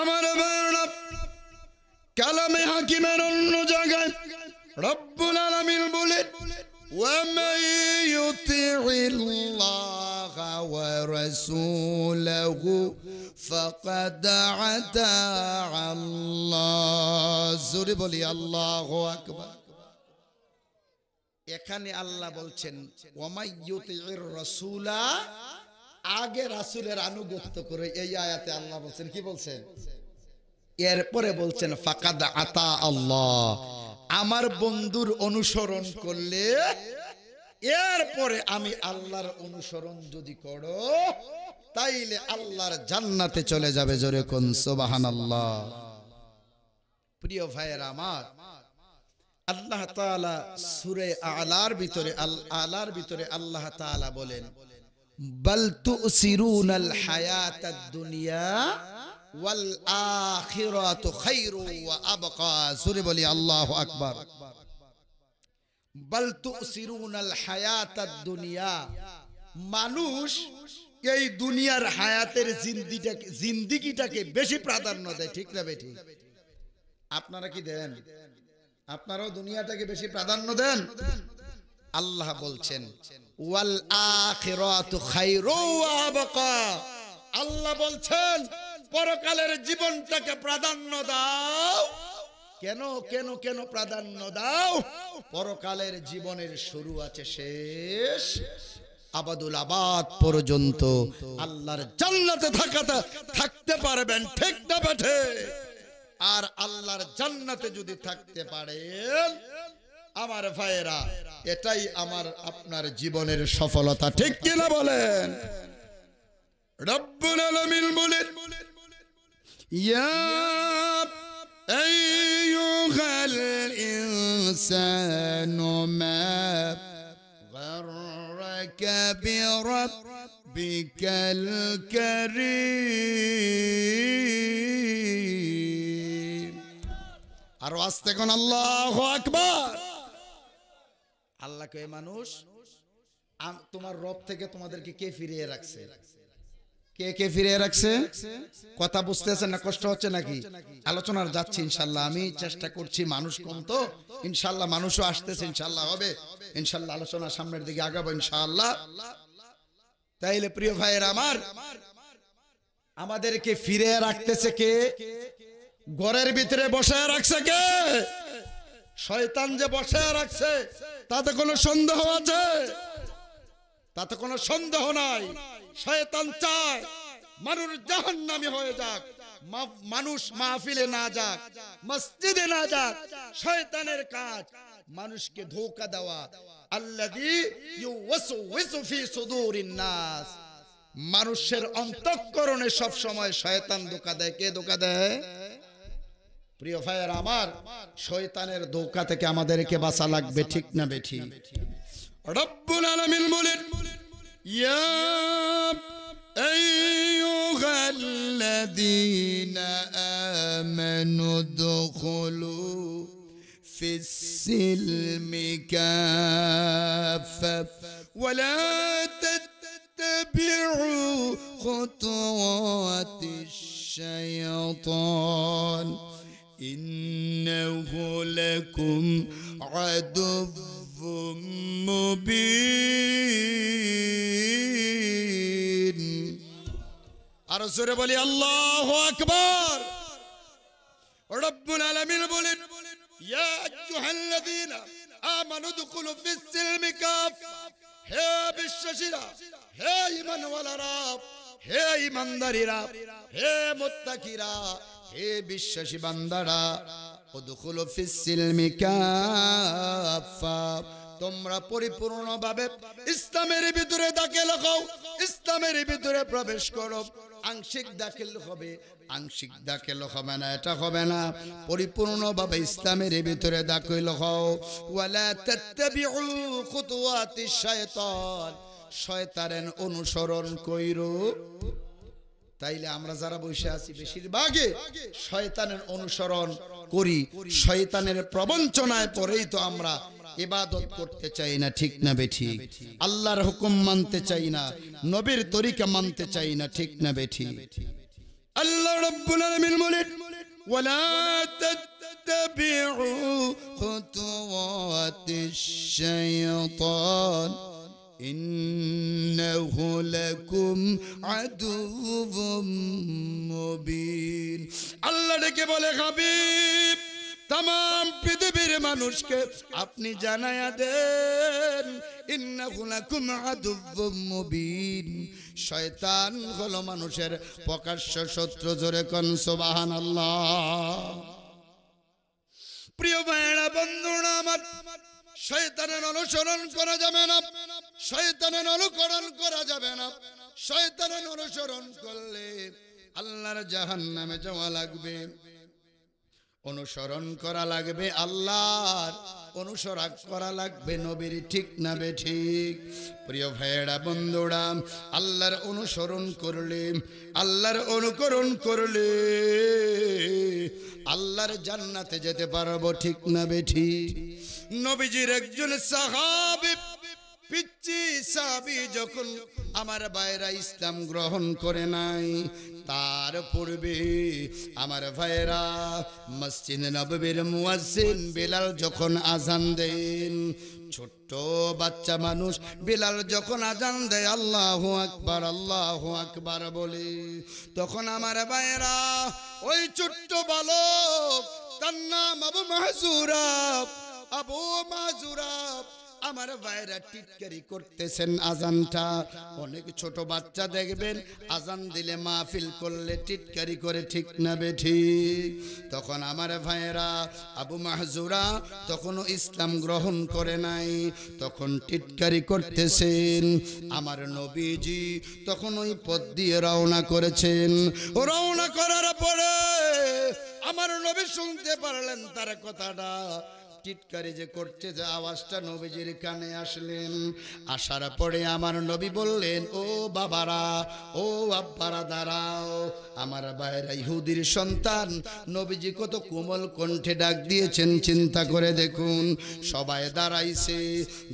আমার ভাইয়েরা, কালামে হাকিমের অন্য জায়গায় রব্বুল আলামিন বলেন ওয়া মান ইউতি'ইল্লাহা ওয়া রাসূলাহু ফাকাদ আতা আল্লাহ। জোরে বলি আল্লাহু আকবার। এখানে আল্লাহ বলছেন ওয়া মান ইউতি'ইর রাসূলা, আগে রাসূলের আনুগত্য করে। এই আয়াতে আল্লাহ বলছেন, কি বলছেন? এরপরে বলছেন ফাকাদ আতা আল্লাহ, আমার বন্ধুর অনুসরণ করলে, এরপরে আমি আল্লাহর অনুসরণ যদি করো, তাইলে আল্লাহর জান্নাতে চলে যাবে। জোরে কোন সুবহানাল্লাহ। প্রিয় ভাইয়েরা আমার, আল্লাহ তাআলা সূরা আলার ভিতরে আল্লাহ তাআলা বলেন বাল তুসিরুনাল হায়াতাদ দুনিয়া ওয়াল আখিরাতু খায়রু ওয়া আবকা। সূরা বলি আল্লাহু আকবার। বাল তুসিরুনাল হায়াতাদ দুনিয়া, মানুষ এই দুনিয়ার হায়াতের জিন্দেগিটাকে বেশি প্রাধান্য দেয়। ঠিক না বেঠি? আপনারা কি দেন? আপনারাও দুনিয়াটাকে বেশি প্রাধান্য দেন? আল্লাহ বলছেন ওয়াল আখিরাতু খায়রু ওয়া আবকা, আল্লাহ বলছেন পরকালের জীবনটাকে প্রাধান্য দাও। কেন কেন কেন প্রাধান্য দাও? পরকালের জীবনের শুরু আছে, শেষ আবাদুল আবাদ পর্যন্ত আল্লাহর জান্নাতে থাকতে পারবেন। ঠিক না বেঠে? আর আল্লাহর জান্নাতে যদি থাকতে পারেন আমার ভাইয়েরা, এটাই আমার আপনার জীবনের সফলতা। ঠিক কিনা বলেন? রব্বুল আলামিন বলেন ইয়া আইয়ুহাল ইনসানু মা গাররাকা বিরাব্বিকাল কারীম। আর আস্তে কোন আল্লাহু আকবার। আল্লাহ কে মানুষ, তোমার রব থেকে তোমাদেরকে কে ফিরিয়ে রাখছে? কে কে ফিরিয়ে রাখছে? কথা বুঝতেছেন না? কষ্ট হচ্ছে নাকি? আলোচনার যাচ্ছি ইনশাআল্লাহ। আমি চেষ্টা করছি, মানুষ কম তো ইনশাআল্লাহ, মানুষও আসতেছে ইনশাআল্লাহ, হবে ইনশাআল্লাহ। আলোচনা সামনের দিকে আগাবো ইনশাআল্লাহ। তাইলে প্রিয় ভাইয়েরা আমার, আমাদেরকে ফিরিয়ে রাখতেছে কে? ঘরের ভিতরে বসায় রাখছে কে? শয়তান যে বসায় রাখছে, তাতে কোনো সন্দেহ আছে? তাতে কোনো সন্দেহ নাই। শয়তান চায় মানুষ জাহান্নামী হয়ে যাক, মানুষ মাহফিলে না যাক, মসজিদে না যাক। শয়তানের কাজ মানুষকে ধোঁকা দেওয়া। আল্লাযী ইউওয়াসওয়িসু ফি সুদুরিন নাস, মানুষের অন্তঃকরণে সব সময় শয়তান ধোঁকা দেয়। কে ধোঁকা দেয়? প্রিয় ভাইয়েরা আমার, শয়তানের ধোঁকা থেকে আমাদেরকে বাঁচা লাগবে। ঠিক না বেঠি? রব্বুল আলামিন বলেন ইয়া আইয়ুহাল্লাযীনা আমানু দুখুলু ফিস সিলমি কাফা ওয়া লা তাত্তাবিউ খুতুওয়াতিশ শায়াতান ইন্নাহু লাকুম আদুవ్বুম মুবিন। আর জোরে বলি আল্লাহু আকবার। রব্বুল আলামিন বলেন ইয়া আইয়ুহাল্লাযীনা আমানু দুখুলু ফিস সিলমি কাফা, হে বিশ্বাসীরা, হে ঈমানওয়ালারা, হে ঈমানদারীরা, হে মুত্তাকিরা, হে বিশ্বাসী বান্দারা, উদখুলু ফিস সিলমি কাফা, তোমরা পরিপূর্ণভাবে ইসলামের ভিতরে দাখিল হও, ইসলামের ভিতরে প্রবেশ করো। আংশিক দাখিল হবে, আংশিক দাখিল হবে না, এটা হবে না। পরিপূর্ণভাবে ইসলামের ভিতরে দাখিল হও। ওয়ালা তাত্তাবিউ খুতুওয়াতিশ শায়তান, শয়তানের অনুসরণ কইরো। তাইলে আমরা যারা বসে আছি বেশিরভাগই শয়তানের অনুসরণ করি, শয়তানের প্রবঞ্চনায় পড়েই তো আমরা ইবাদত করতে চাই না, ঠিক না বেঠিক? আল্লাহর হুকুম মানতে চাই না, নবীর তরিকা মানতে চাই না, ঠিক না বেঠিক? আল্লাহ রাব্বুল আলামিন বলেন ওয়ালা তাত্তাবিউ খুতুওয়াতিশ শাইতান ইন্নাহু লাকুম আদুউম মুবিন। আল্লাহ ডেকে বলে হাবিব তাম পৃথিবীর মানুষকে আপনি জানায়া দেন ইন্নাহু লাকুম আদুউম মুবিন, শয়তান হলো মানুষের প্রকাশ্য শত্রু। জোরে কোন সুবহানাল্লাহ। প্রিয় ভাইরা বন্ধুরা আমার, শয়তানের অনুসরণ করা যাবে না, শয়তানের অনুকরণ করা যাবে না। শয়তানের অনুসরণ করলে আল্লাহর জাহান্নামে যাওয়া লাগবে। অনুসরণ করা লাগবে আল্লাহর, অনুসরণ করা লাগবে নবীর, ঠিক না বেঠিক? প্রিয় ভাইয়েরা বন্ধুরা, আল্লাহর অনুসরণ করলে, আল্লাহর অনুকরণ করলে আল্লাহর জান্নাতে যেতে পারবো, ঠিক না বেঠিক? নবীজির একজন সাহাবী, পিচ্চি সাহাবী, যখন আমার ভাইরা ইসলাম গ্রহণ করে নাই, তার পূর্বে আমার ভাইরা মসজিদ নববীর মুয়াজ্জিন বেলাল যখন আজান দেন, ছোট্ট বাচ্চা মানুষ বেলাল যখন আজান দেয় আল্লাহু আকবার, আল্লাহু আকবার বলে, তখন আমার ভাইরা ওই ছোট্ট বালক, তার নাম আবু মাহজুরা, আবু মাহজুরা, আমার ভাইরা টিটকারি করতেছেন আজানটা। অনেক ছোট বাচ্চা দেখবেন আজান দিলে, মাহফিল করলে টিটকারি করে, ঠিক না বেঠিক? তখন আমার ভাইরা আবু মাহজুরা তখনও ইসলাম গ্রহণ করে নাই, তখন টিটকারি করতেছেন। আমার নবীজি তখন ওই পথ দিয়ে রওনা করেছেন। রওনা করার পরে আমার নবী শুনতে পারলেন তার কথাটা, টিটকারি যে করছে, যে আওয়াজটা নবীজির কানে আসলেন। আসার পরে আমার নবী বললেন, ও বাবারা, ও আব্বারা দাঁড়াও। আমার ভাইরা ইহুদির সন্তান, নবীজি কত কোমল কণ্ঠে ডাক দিয়েছেন চিন্তা করে দেখুন। সবাই দাঁড়াইছে,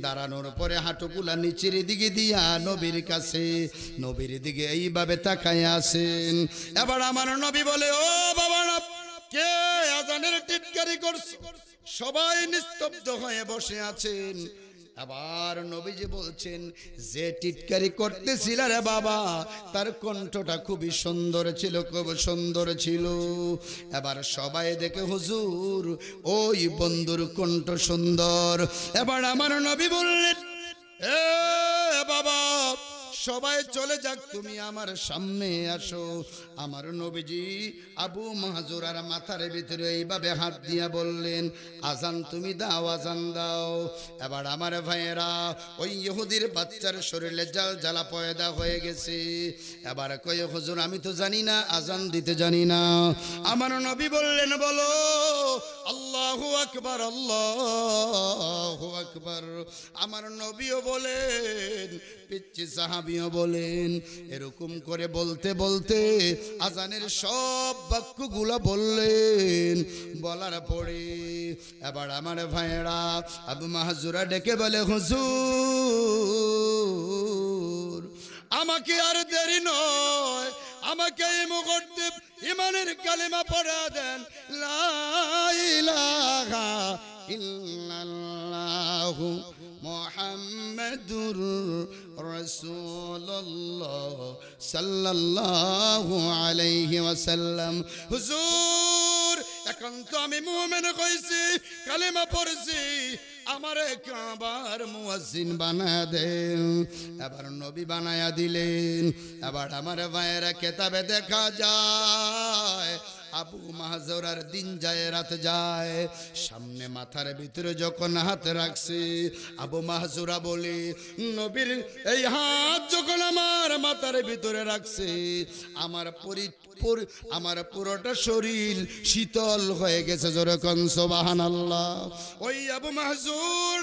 দাঁড়ানোর পরে হাঁটুগুলা নিচের দিকে দিয়া নবীর কাছে, নবীর দিকে এইভাবে তাকায় আছেন। এবার আমার নবী বলে, ও বাবারা, কে আজানের টিটকারি করছে? সবাই নিস্তব্ধ হয়ে বসে আছেন। আবার নবীজি বলছেন, যে টিটকারি করতেছিল রে বাবা, তার কণ্ঠটা খুবই সুন্দর ছিল, খুব সুন্দর ছিল। এবার সবাই দেখে হুজুর ওই বন্ধুর কণ্ঠ সুন্দর। এবার আমার নবী বললেন, এ বাবা, সবাই চলে যাক, তুমি আমার সামনে আসো। আমার নবীজি আবু মাহজুরার মাথার ভিতরে এইভাবে হাত দিয়া বললেন, আজান তুমি দাও, আজান দাও। এবার আমার ভাইয়েরা, ওই ইহুদির বাচ্চার শরীরে জাল জ্বালা পয়দা হয়ে গেছে। এবার কয়ে, হুজুর আমি তো জানি না, আজান দিতে জানি না। আমার নবী বললেন, বলো আল্লাহু আকবার, আল্লাহু আকবার। আমার নবীও বলেন, পিচ্চি সাহাবীও বলেন। এরকম করে বলতে বলতে আজানের সব বাক্যগুলো বললেন। বলার পরে এবার আমার ভাইয়েরা আবু মাহজুরা ডেকে বলে, হুজুর আমাকে আর দেরি নয়, আমাকে এই মুহূর্তে ইমানের কালিমা পড়া দেন, লা ইলাহা ইল্লাল্লাহু মুহাম্মাদুর রাসূলুল্লাহ সাল্লাল্লাহু আলাইহি ওয়াসাল্লাম। হুজুর এখন তো আমি মুমিন হইছি, কালিমা পড়ছি, আমারে কাবার মুয়াজ্জিন বানায়া দেন। এবার নবী বানায়া দিলেন। এবার আমার ভাইয়েরা কেতাবে দেখা যায় আবু মাহজুরার দিন যায় রাত যায়, সামনে মাথার ভিতরে যখন হাত রাখছে আবু মাহজুরা বলে, নবীর এই হাত যখন আমার মাথার ভিতরে রাখছে আমার পুরোটা শরীর শীতল হয়ে গেছে। জোরে কোন সুবহানাল্লাহ। ওই আবু মাহজুর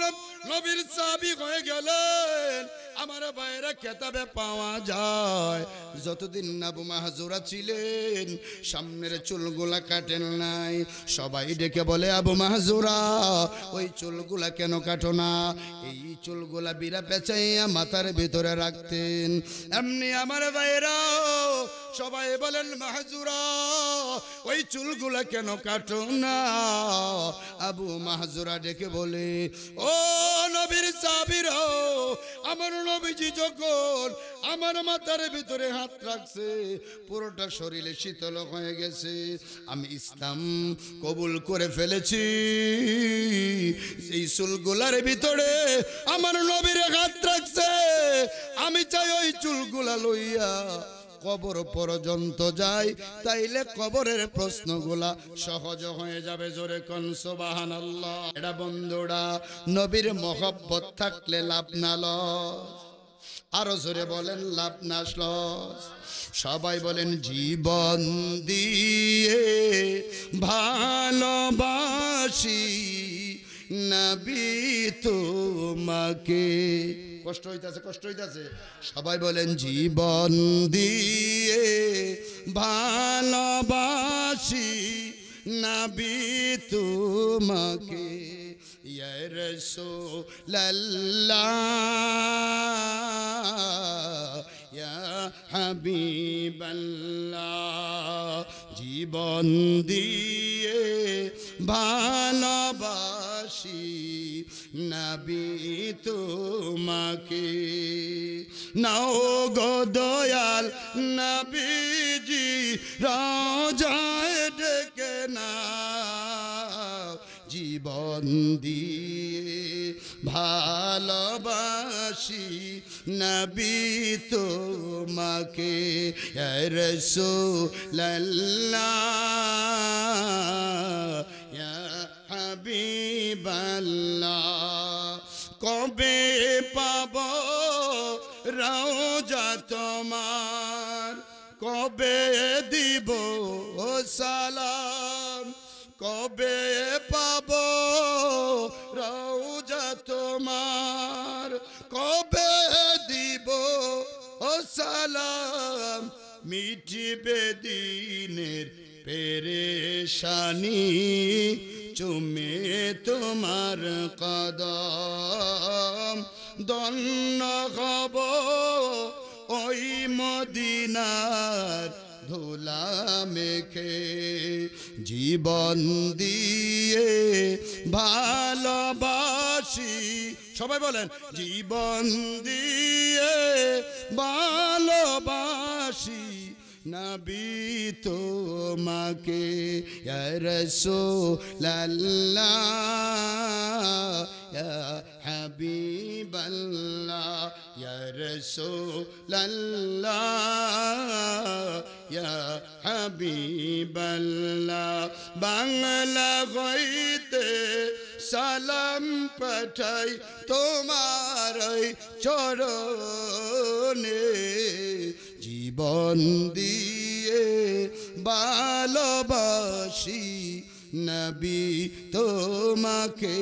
নবীর সাহাবী হয়ে গেলেন। আমার বাইরে কেতাবে পাওয়া যায়, যতদিন আবু মাহজুরা ছিলেন সামনের চুলগুলা কাটেন নাই। সবাই ডেকে বলে, আবু মাহজুরা ওই চুলগুলা কেন কাটো না? এই চুলগুলা বিরা পেঁচাইয়া মাথার ভিতরে রাখতেন। এমনি আমার বাইরা সবাই বলেন, মাহজুরা ওই চুলগুলা কেন কাটো না? আবু মাহজুরা ডেকে বলে, ও নবীর সাহাবীরা, আমার নবীজি যখন আমার মাথার ভিতরে হাত রাখছে পুরোটা শরীরে শীতল হয়ে গেছে। আমি ইসলাম কবুল করে ফেলেছি। এই চুলগুলার ভিতরে আমার নবীর হাত রাখছে, আমি চাই ওই চুলগুলা লইয়া কবর পর্যন্ত যাই, তাইলে কবরের প্রশ্নগুলা সহজ হয়ে যাবে। জোরে কোন সুবহানাল্লাহ। এটা বন্ধুরা নবীর মহব্বত থাকলে লাভ না লস। আরো জোরে বলেন লাভ না লস। সবাই বলেন, জীবন দিয়ে ভালোবাসি নবী তোমাকে। কষ্ট হইতাছে, কষ্ট হইতাছে। সবাই বলেন, জীবন দিয়ে ভালোবাসি নবী তোমাকে। ইয়া রাসূলুল্লাহ ইয়া হাবিবাল্লাহ, জীবন দিয়ে ভালোবাসি নবী তোমাকে। নাও গো দয়াল নবীজি রওজায় ডেকে নাও, জীবন দিয়ে ভালোবাসি নবী তোমাকে। ইয়া রাসূলুল্লাহ ইয়া হাবিবাল্লাহ, কবে পাব রওজা তোমার, কবে দিব সালাম, কবে পাব রওজা তোমার, কবে দিব সালাম, মিটিবে দিনের পেরেশানি চুমে তোমার কদম, ধন্য হব ওই মদিনার ধুলা মেখে। জীবন দিয়ে ভালোবাসি, সবাই বলেন, জীবন দিয়ে ভালোবাসি নবী তোমাকে। ইয়া রাসূলুল্লাহ ইয়া হাবিবাল্লাহ, ইয়া রাসূলুল্লাহ ইয়া হাবিবাল্লাহ। বাংলা হইতে সালাম পাঠাই তোমার চরণে, জীবন দিয়ে ভালোবাসি নবী তোমাকে।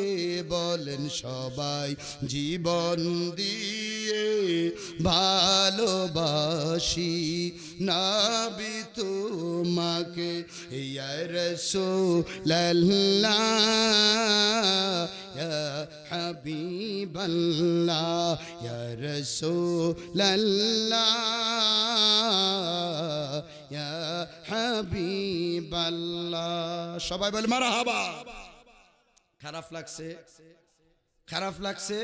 বলেন সবাই, জীবন দিয়ে ভালোবাসি নবী তোমাকে। ইয়া রাসূলুল্লাহ ইয়া হাবিবাল্লাহ, ইয়া রাসূলুল্লাহ ইয়া হাবিবাল্লাহ। সবাই বলে মারহাবা। খারাপ লাগছে, খারাপ লাগছে,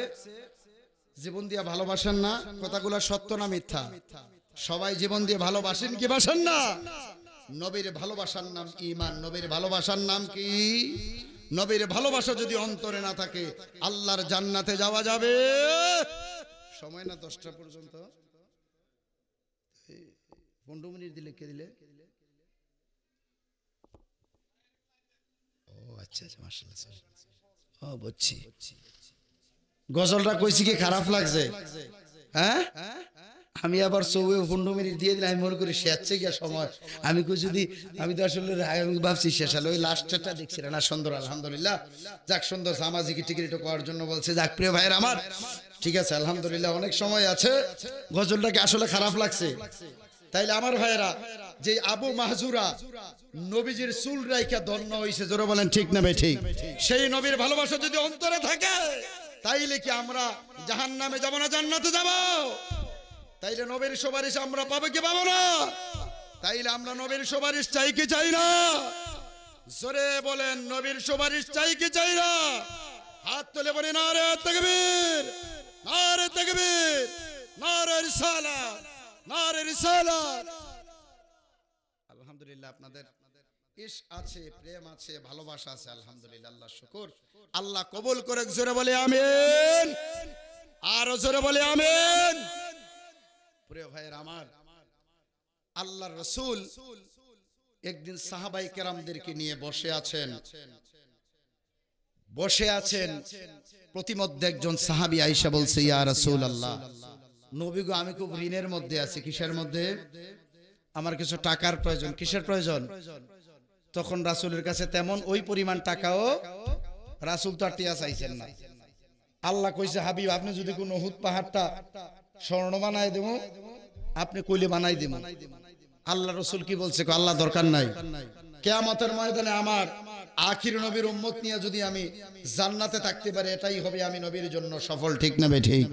জীবন দিয়ে ভালোবাসেন না, কথাগুলো সত্য না মিথ্যা? সবাই জীবন দিয়ে ভালোবাসেন কি বাসেন না? নবীর ভালোবাসার নাম ঈমান। নবীর ভালোবাসার নাম কি? নবীর ভালোবাসা যদি অন্তরে না থাকে আল্লাহর জান্নাতে যাওয়া যাবে। সময় না 10টা পর্যন্ত, 15 মিনিট দিলে কে দিলে? আচ্ছা আচ্ছা মাশাআল্লাহ ও বুঝছি গজলটা কইছি কি খারাপ লাগছে হ্যাঁ আমি আবার 15 মিনিট দিয়ে দিলাম আমি মনে করি শেষে গিয়া সময় আমি কই যদি আমি তো আসলে আমি ভাবছি শেষ হলো ওই লাস্টটা দেখছি না সুন্দর আলহামদুলিল্লাহ যাক সুন্দর সামাজিক টিকিট করার জন্য বলছে যাক প্রিয় ভাইয়ের আমার ঠিক আছে আলহামদুলিল্লাহ অনেক সময় আছে গজলটাকে আসলে খারাপ লাগছে তাইলে আমার ভাইয়েরা যে আবু মাহজুরা নবীজির চুল রাইখা ধন্য হইছে জোরে বলেন ঠিক না ভাই ঠিক সেই নবীর ভালোবাসা যদি অন্তরে থাকে তাইলে কি আমরা জাহান্নামে যাব না জান্নাতে যাব তাইলে নবীর সুপারিশ আমরা পাবো কি পাবো না তাইলে আমরা নবীর সুপারিশ চাই কি চাই না জোরে বলেন নবীর সুপারিশ চাই কি চাই না হাত তুলে বলি নারে তাকবীর নারে তাকবীর নারে রিসালাত নারে রিসালাত আলহামদুলিল্লাহ আপনাদের ইশক আছে প্রেম আছে ভালোবাসা আছে আলহামদুলিল্লাহ আল্লাহ শুকর আল্লাহ কবুল করে জোরে বলে আমিন আর জোরে বলে আমিন প্রিয় ভাইয়ের আমার আল্লাহর রাসূল একদিন সাহাবায়ে কেরামদেরকে নিয়ে বসে আছেন প্রতিমধ্যে একজন সাহাবী আয়েশা বলছে ইয়া রাসূলুল্লাহ নবী গো আমি খুব ঋণের মধ্যে আছি কিসের মধ্যে আমার কিছু টাকার প্রয়োজন কিসের প্রয়োজন তখন রাসূলের কাছে তেমন ওই পরিমাণ টাকাও রাসূল তো টিয়া চাইছেন না আল্লাহ কইছে হাবিব আপনি যদি কোন উহুদ পাহাড়টা স্বর্ণ বানাই দেব আপনি কইলে বানাই দেব আল্লাহ রাসূল কি বলছে আল্লাহ দরকার নাই কিয়ামতের ময়দানে আমার আখির নবীর উম্মত নিয়ে যদি আমি জান্নাতে থাকতে পারি এটাই হবে আমি নবীর জন্য সফল ঠিক না ঠিক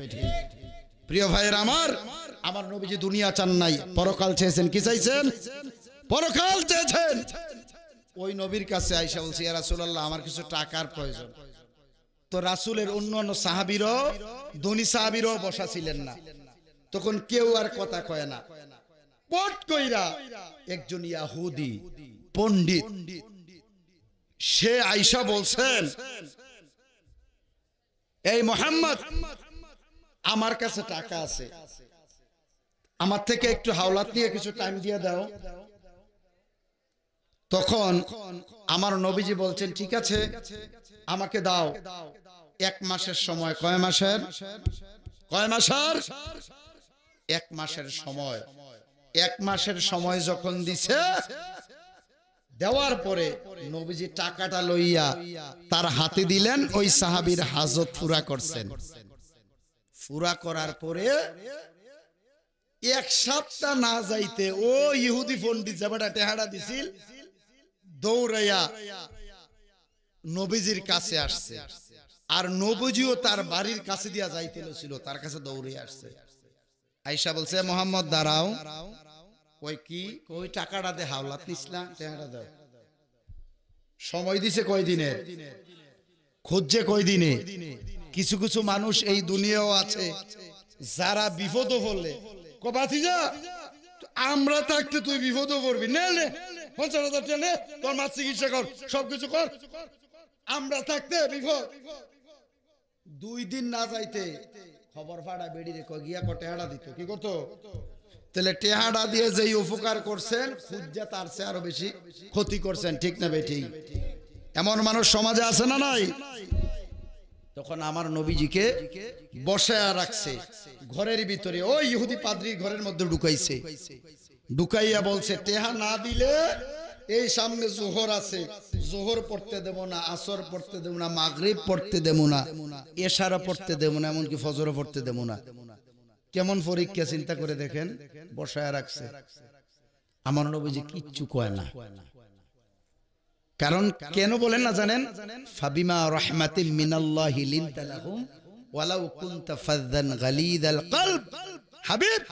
প্রিয় ভাইয়ের আমার নবীজি দুনিয়া চান নাই পরকাল চেয়েছেন কি চাইছেন পরকাল চেয়েছেন ওই নবীর কাছে আয়েশা বলছে ইয়া রাসূলুল্লাহ আমার কিছু টাকার প্রয়োজন তো রাসূলের অন্যান্য সাহাবীরও ধনী সাহাবীরও বসা ছিলেন না তখন কেউ আর কথা কয় না পট কইরা একজন ইহুদি পণ্ডিত সে আয়েশা বলছেন এই মুহাম্মদ আমার কাছে টাকা আছে আমার থেকে একটু হাওলাত নিয়ে কিছু টাইম দিয়ে দাও তখন আমার নবীজি বলছেন ঠিক আছে আমাকে দাও 1 মাসের সময় কয় মাসের 1 মাসের সময় 1 মাসের সময় যখন দিছে দেওয়ার পরে নবীজি টাকাটা লইয়া তার হাতে দিলেন ওই সাহাবীর হাজত পুরা করছেন পুরা করার পরে 1 সপ্তাহ না যাইতে ও ইহুদি পণ্ডিত যাবাটা টেহাড়া দিছিল দৌড়াইয়া নবীজির কাছে আসছে আর নবীজিও তার বাড়ির কাছে দিয়া যাইতে ছিল তার কাছে দৌড়ে আসছে আয়েশা বলছে মুহাম্মদ দাঁড়াও কই কি কই টাকাটা দে হাওলাত নিছলা টেহাড়া দাও সময় দিছে কয় দিনের খুঁজছে কয় দিনে কিছু কিছু মানুষ এই দুনিয়াও আছে যারা বিপদে পড়লে কবাতিজা আমরা থাকতে তুই বিপদে পড়বি নে নে 50,000 টাকা নে তোর মা চিকিৎসা কর সবকিছু কর আমরা থাকতে বিপদ 2 দিন না যাইতে খবর ফাড়া বেড়ি রে কই গিয়া টেহাড়া দিত কি করত তাহলে টেহাড়া দিয়ে যেই উপকার করছেন খুঁজা তার চেয়ে আরো বেশি ক্ষতি করছেন ঠিক না বে ঠিক এমন মানুষ সমাজে আছে না নাই তখন আমার নবীজিকে বসায়া রাখছে ঘরের ভিতরে ওই ইহুদি পাদ্রী ঘরের মধ্যে ঢুকাইছে ঢুকাইয়া বলছে টেহা না দিলে এই সামনে জোহর আছে জোহর পড়তে দেব না আসর পড়তে দেব না মাগরিব পড়তে দেব না এশারা পড়তে দেব না এমনকি ফজরও পড়তে দেব না কেমন পরীক্ষা চিন্তা করে দেখেন বসায়া রাখছে আমার নবীজি কিচ্ছু কয় না কারণ কেন বলেন না জানেন ফাবিমা রাহমাতিন মিনাল্লাহি লিনতা লাহুম ওয়ালাউ কুনতা ফাযযান গালিদাল কলব হাবিব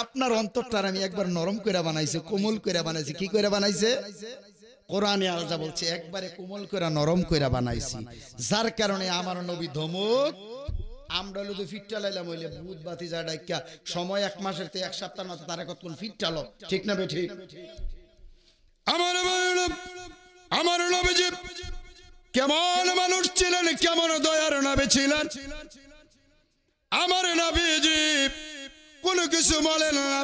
আপনার অন্তরটা আমি একবার নরম কইরা বানাইছে কোমল কইরা বানাইছি কি কইরা বানাইছে কোরআনে আল্লাহ বলছে একবারে কোমল কইরা নরম কইরা বানাইছি যার কারণে আমার নবী ধমক আমরা লুদু ফিটটা লাইলাম হইলে ভূত বাতি যা ডাইকা সময় 1 মাসের তে 1 সপ্তাহ না তারে কতক্ষণ ফিটটালো ঠিক না বে ঠিক আমার নবীজি কেমন মানুষ ছিলেন কেমন দয়ার নবী ছিলেন আমার নবীজি কোনো কিছু বলেন না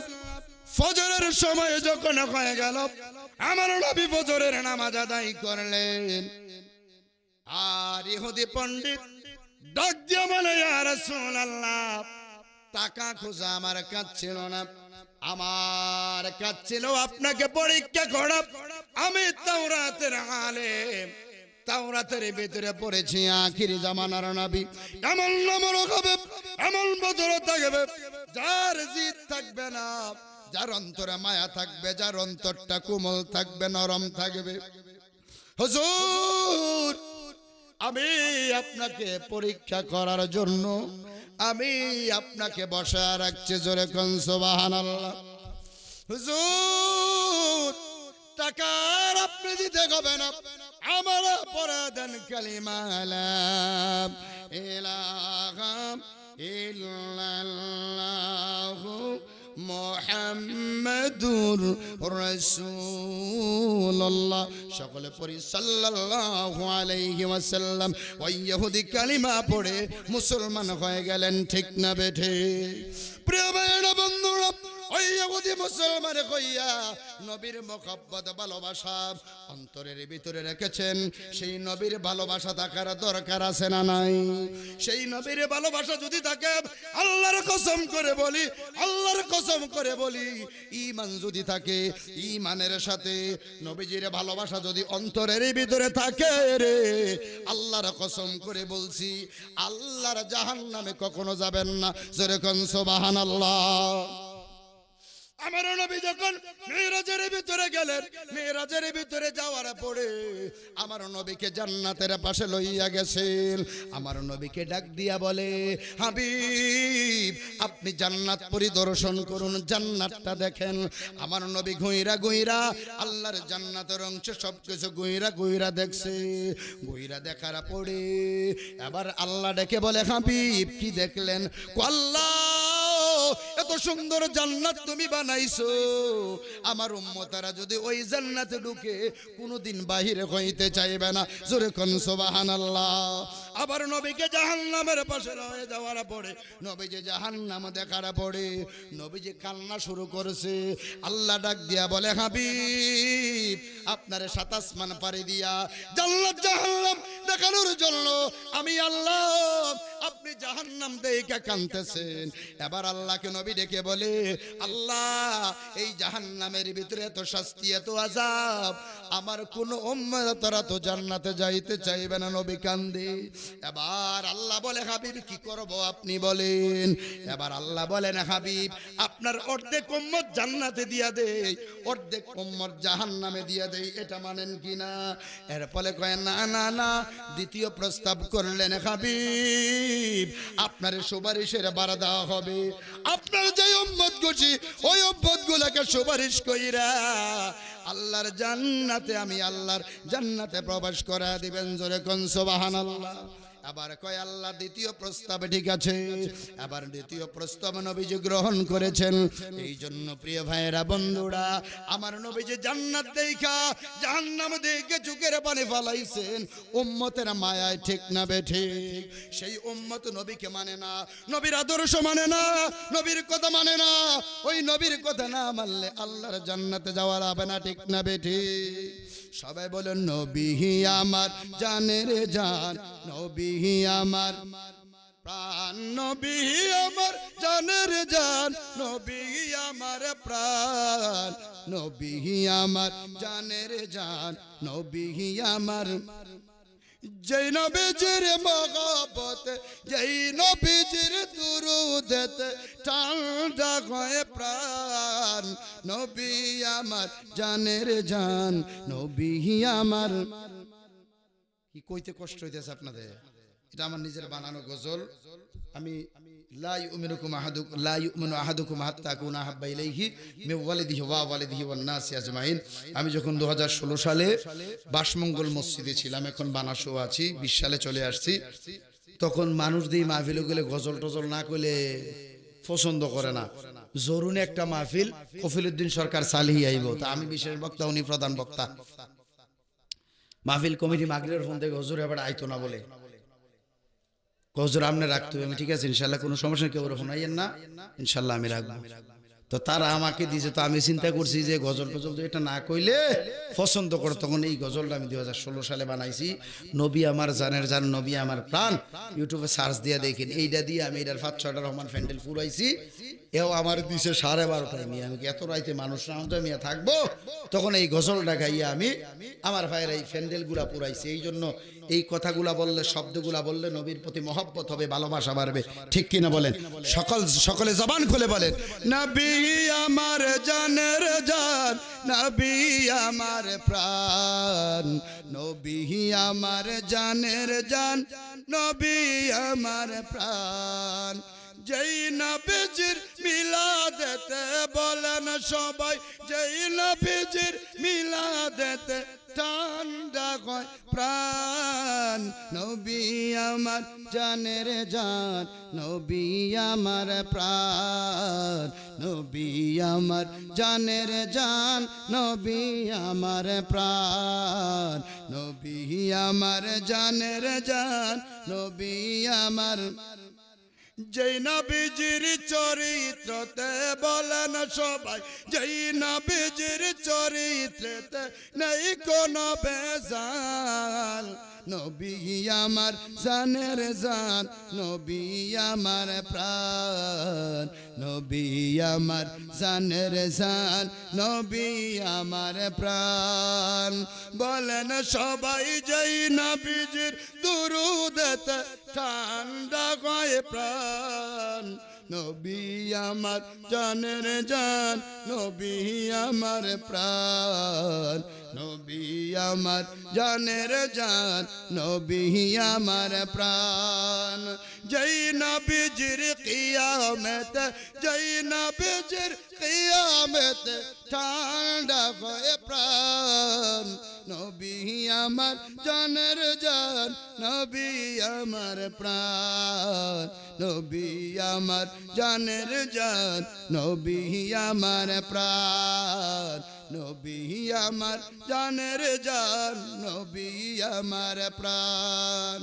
ফজরের সময় যখন হয়ে গেল আমার নবী ফজরের নামাজ আদায় করলেন আর ইহুদি পণ্ডিত ডাক দিয়ে বলে, ইয়া রাসূলুল্লাহ, টাকা খোঁজা আমার কাজ ছিল না, আমার কাজ ছিল আপনাকে পরীক্ষা করা। আমি তাওরাতের আলেম, তাওরাতের ভিতরে পড়েছি আখির জামানার নবী এমন নমরক হবে, এমন বদর থাকবে, যার জিদ থাকবে না, যার অন্তরে মায়া থাকবে, যার অন্তরটা কোমল থাকবে, নরম থাকবে। হুজুর, আমি আপনাকে পরীক্ষা করার জন্য আমি আপনাকে বসায় রাখছি, জোরে কোন সুবহানাল্লাহ। হুজুর, টাকার আপনি দিতে হবে না, আমার পরে দেন কালিমা লা ইলাহা ইল্লাল্লাহু মুহাম্মাদুর রাসূলুল্লাহ। সকলে পড়ি সাল্লাল্লাহু আলাইহি ওয়াসাল্লাম। ওই ইহুদি কালিমা পড়ে মুসলমান হয়ে গেলেন, ঠিক না বেঠে? প্রিয় ভাইরা বন্ধুরা, ওই ইহুদি মুসলমান হইয়া নবীর মুহাব্বত ভালোবাসা অন্তরের ভিতরে রেখেছেন। সেই নবীর ভালোবাসা থাকার দরকার আছে না নাই? সেই নবীর ভালোবাসা যদি থাকে, আল্লাহর কসম করে বলি, আল্লাহর কসম করে বলি, ঈমান যদি থাকে, ঈমানের সাথে নবীজির ভালোবাসা যদি অন্তরের ভিতরে থাকে রে, আল্লাহর কসম করে বলছি, আল্লাহর জাহান্নামে কখনো যাবেন না। জোরে কোন সুবহানাল্লাহ। আমার নবী যখন মিরাজের ভিতরে গেলেন, মিরাজের ভিতরে যাওয়ার পরে আমার নবীকে জান্নাতের পাশে লইয়া গেছেন। আমার নবীকে ডাক দিয়া বলে, হাবিব, আপনি জান্নাত পরিদর্শন করুন, জান্নাতটা দেখেন। আমার নবী ঘুইরা ঘুইরা আল্লাহর জান্নাতের অংশ সবকিছু ঘুইরা ঘুইরা দেখছে। ঘুইরা দেখার পরে এবার আল্লাহ ডেকে বলে, হাবিব, কি দেখলেন? আল্লাহ, এত সুন্দর জান্নাত তুমি বানাইছো, আমার উম্মতারা যদি ওই জান্নাতে ঢুকে কোনোদিন বাহিরে হইতে চাইবে না। জোরে কোন সুবহানাল্লাহ। আবার নবীকে জাহান্নামের পাশে লয়ে যাওয়ার পরে, নবীজি জাহান্নাম দেখার পরে নবীজি কান্না শুরু করেছে। আল্লাহ ডাক দিয়া বলে, হাবিব, আপনার সাত আসমান পাড়ি দিয়া জান্নাত জাহান্নাম দেখানোর জন্য আমি আল্লাহ, আপনি জাহান্নাম দেখে কাঁদতেছেন। এবার আল্লাহকে নবী ডেকে বলে, আল্লাহ, এই জাহান্নামের ভিতরে এত শাস্তি, এত আযাব, আমার কোন উম্মতরা তো জান্নাতে যাইতে চাইবে না। নবী কান্দে। এবার আল্লাহ বলে, হাবিব, কি করব আপনি বলেন? এবার আল্লাহ বলেন, হাবিব, আপনার অর্ধেক উম্মত জান্নাতে দিয়া দেই, অর্ধেক উম্মত জাহান্নামে দিয়া দেই, এটা মানেন কিনা? এর ফলে কয়, না না না। দ্বিতীয় প্রস্তাব করলেন, হাবিব, আপনার সুপারিশের বাড়া দেওয়া হবে। আপনার যে উম্মত গুছি, ওই উম্মত গুলাকে সুপারিশ কইরা আল্লাহর জান্নাতে, আমি আল্লাহর জান্নাতে প্রবেশ করা দিবেন। জোরে কোন সুবহানাল্লাহ। আবার কয়, আল্লাহ দ্বিতীয় প্রস্তাব ঠিক আছে। আবার দ্বিতীয় প্রস্তাব নবীজি গ্রহণ করেছেন। এই জন্য প্রিয় ভাইয়েরা বন্ধুরা, আমার নবীজি জান্নাত দেখা জাহান্নাম দেখে চোখের পানি ফালাইছেন উম্মতের মায়ায়, ঠিক না বেঠিক? সেই উম্মত নবীকে মানে না, নবীর আদর্শ মানে না, নবীর কথা মানে না। ওই নবীর কথা না মানলে আল্লাহর জান্নাতে যাওয়া যাবে না, ঠিক না বেঠিক? সবাই বলেন, নবী আমার জানের জান, নবী আমার প্রাণ, নবী আমার জানের জান, নবী আমার প্রাণ, নবী আমার জানের জান, নবী আমার। যেই নবীজির মহব্বত, যেই নবীজির দুরূদেতে ঠান্ডা হয় প্রাণ, নবী আমার জানের জান, নবী আমার। কি কইতে কষ্ট হইতেছে আপনাদের? এটা আমার নিজের বানানো গজল। আমি লা ইউমিনুকুম আহাদুকুম, লা ইউমিনু আহাদুকুম হাত্তা আকুনা আহাব্বা ইলাইহি মিন ওয়ালিদিহি ওয়া ওয়ালিদিহি ওয়ান নাসি আজমাইন। আমি যখন 2016 সালে বাসমঙ্গল মসজিদে ছিলাম, এখন বানাসো আছি, 20 সালে চলে আসছি। তখন মানুষ দিয়ে মাহফিলে গেলে গজল টজল না কইলে পছন্দ করে না। জরুরি একটা মাহফিল, কফিলউদ্দিন সরকার সালিহি আইব, তা আমি বিশেষ বক্তা, উনি প্রধান বক্তা। মাহফিল কমিটি মাগরিবের ফোন থেকে, হুজুর এবার আইতো না বলে, হুজুর আপনি রাখতে হবে। আমি ঠিক আছে ইনশাআল্লাহ, কোনো সমস্যা, কেউ ফোন আইয়েন না, ইনশাআল্লাহ আমি রাখবো। তো তারা আমাকে দিয়েছে, তো আমি চিন্তা করছি যে গজল টজল তো এটা না কইলে পছন্দ করে, তখন এই গজলটা আমি 2016 সালে বানাইছি। নবী আমার জানের জান, নবী আমার প্রাণ। ইউটিউবে সার্চ দিয়ে দেখেন, এইটা দিয়ে আমি এটার 5-6টা রহমান প্যান্ডেল পুরাইছি। এও আমার দিছে 12:30টায় নিয়ে। আমি এত রাইতে মানুষ না জমিয়া থাকবো, তখন এই গজলটা গাইয়া আমি আমার ভাইয়ের এই প্যান্ডেলগুলা পুরাইছি। এই জন্য এই কথাগুলা বললে, শব্দগুলা বললে নবীর প্রতি মহব্বত হবে, ভালোবাসা বাড়বে, ঠিক কিনা বলেন? সকলে জবান খুলে বলেন, নবী আমার জানের জান, নবী আমার প্রাণ, নবী আমার জানের জান, নবী আমার প্রাণ। যেই নবীজির মিলাদেতে বলেন সবাই, যেই নবীজির মিলাদেতে ঠান্ডা হয় প্রাণ। নবী আমার জানের জান, নবী আমার প্রাণ, নবী আমার জানের জান, নবী আমার প্রাণ, নবী আমার জানের জান, নবী আমার। যেই নবীজির চরিত্রতে বলেন সবাই, যেই নবীজির চরিত্রতে নেই কোনো বেজাল। নবী আমার জানের জান, নবী আমার প্রাণ, নবী আমার জানের জান, নবী আমার প্রাণ। বলেন সবাই, যেই নবীজির দুরূদেতে ঠান্ডা হয় প্রাণ। নবী আমার জানের জান, নবী আমার প্রাণ, নবী আমার জানের জান, নবী আমার প্রাণ। যেই নবীজির কিয়ামতে, যেই নবীজির কিয়ামতে ঠান্ডা হয় প্রাণ। নবী আমার জানের জান, নবী আমার প্রাণ, নবী আমার জানের জান, নবী আমার প্রাণ, নবী আমার জানের জান, নবী আমার প্রাণ।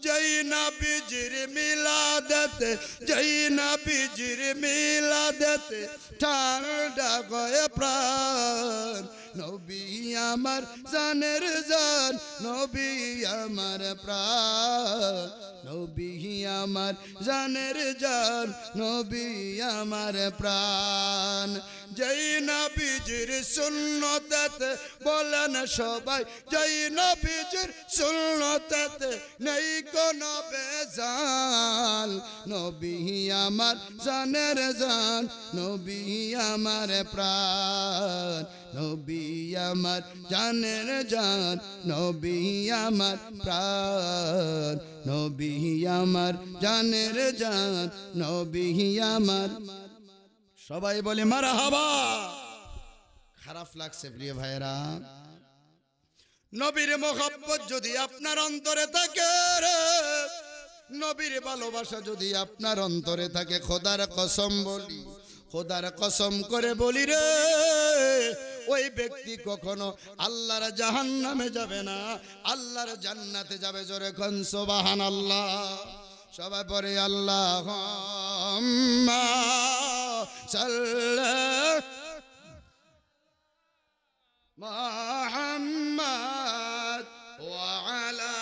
যেই নবীজির মিলাদেতে, যেই নবীজির মিলাদেতে ঠান্ডা হয় প্রাণ। নবী আমার জানের জান, নবী আমার প্রাণ, নবী আমার জানের জান, নবী আমার প্রাণ। যেই নবীজির সুন্নতেতে বলেন সবাই, যেই নবীজির সুন্নতেতে নেই কোনো বেজাল। নবী আমার জানের জান, নবী আমার প্রাণ, নবী আমার জানের জান, নবী আমার প্রাণ, নবী আমার জানের জান, নবী আমার। সবাই বলে মারহাবা। খারাপ লাগছে প্রিয় ভাইরা, নবীর মহব্বত যদি আপনার অন্তরে থাকে রে, নবীর ভালোবাসা যদি আপনার অন্তরে থাকে, খোদার কসম বলি, খোদার কসম করে বলি রে, ওই ব্যক্তি কখনো আল্লাহর জাহান্নামে যাবে না, আল্লাহর জান্নাতে যাবে। জোরে কোন সুবহানাল্লাহ। সবাই পড়ে আল্লাহুম্মা সাল্লি মুহাম্মাদ ওয়া আলা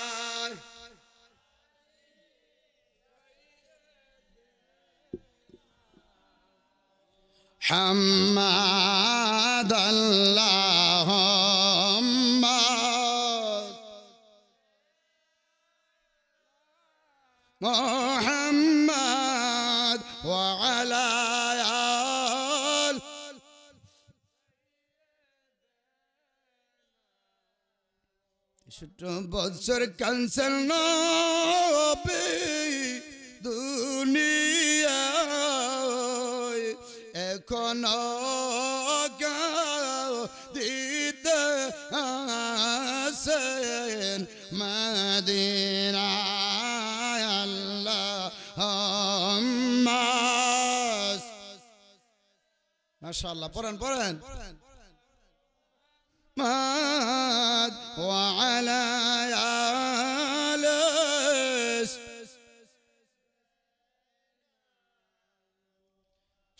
হাম্মাদ। আল্লাহুম্মা মুহাম্মাদ ওয়া আলা আল। বছর ক্যান্সার নবী দুনিয়ায় এখনো দিতে আসেন মদিনায়। আল্লাহুম্মা মাশাআল্লাহ, পড়েন পড়েন। মাদ ওয়া আলা আলিস।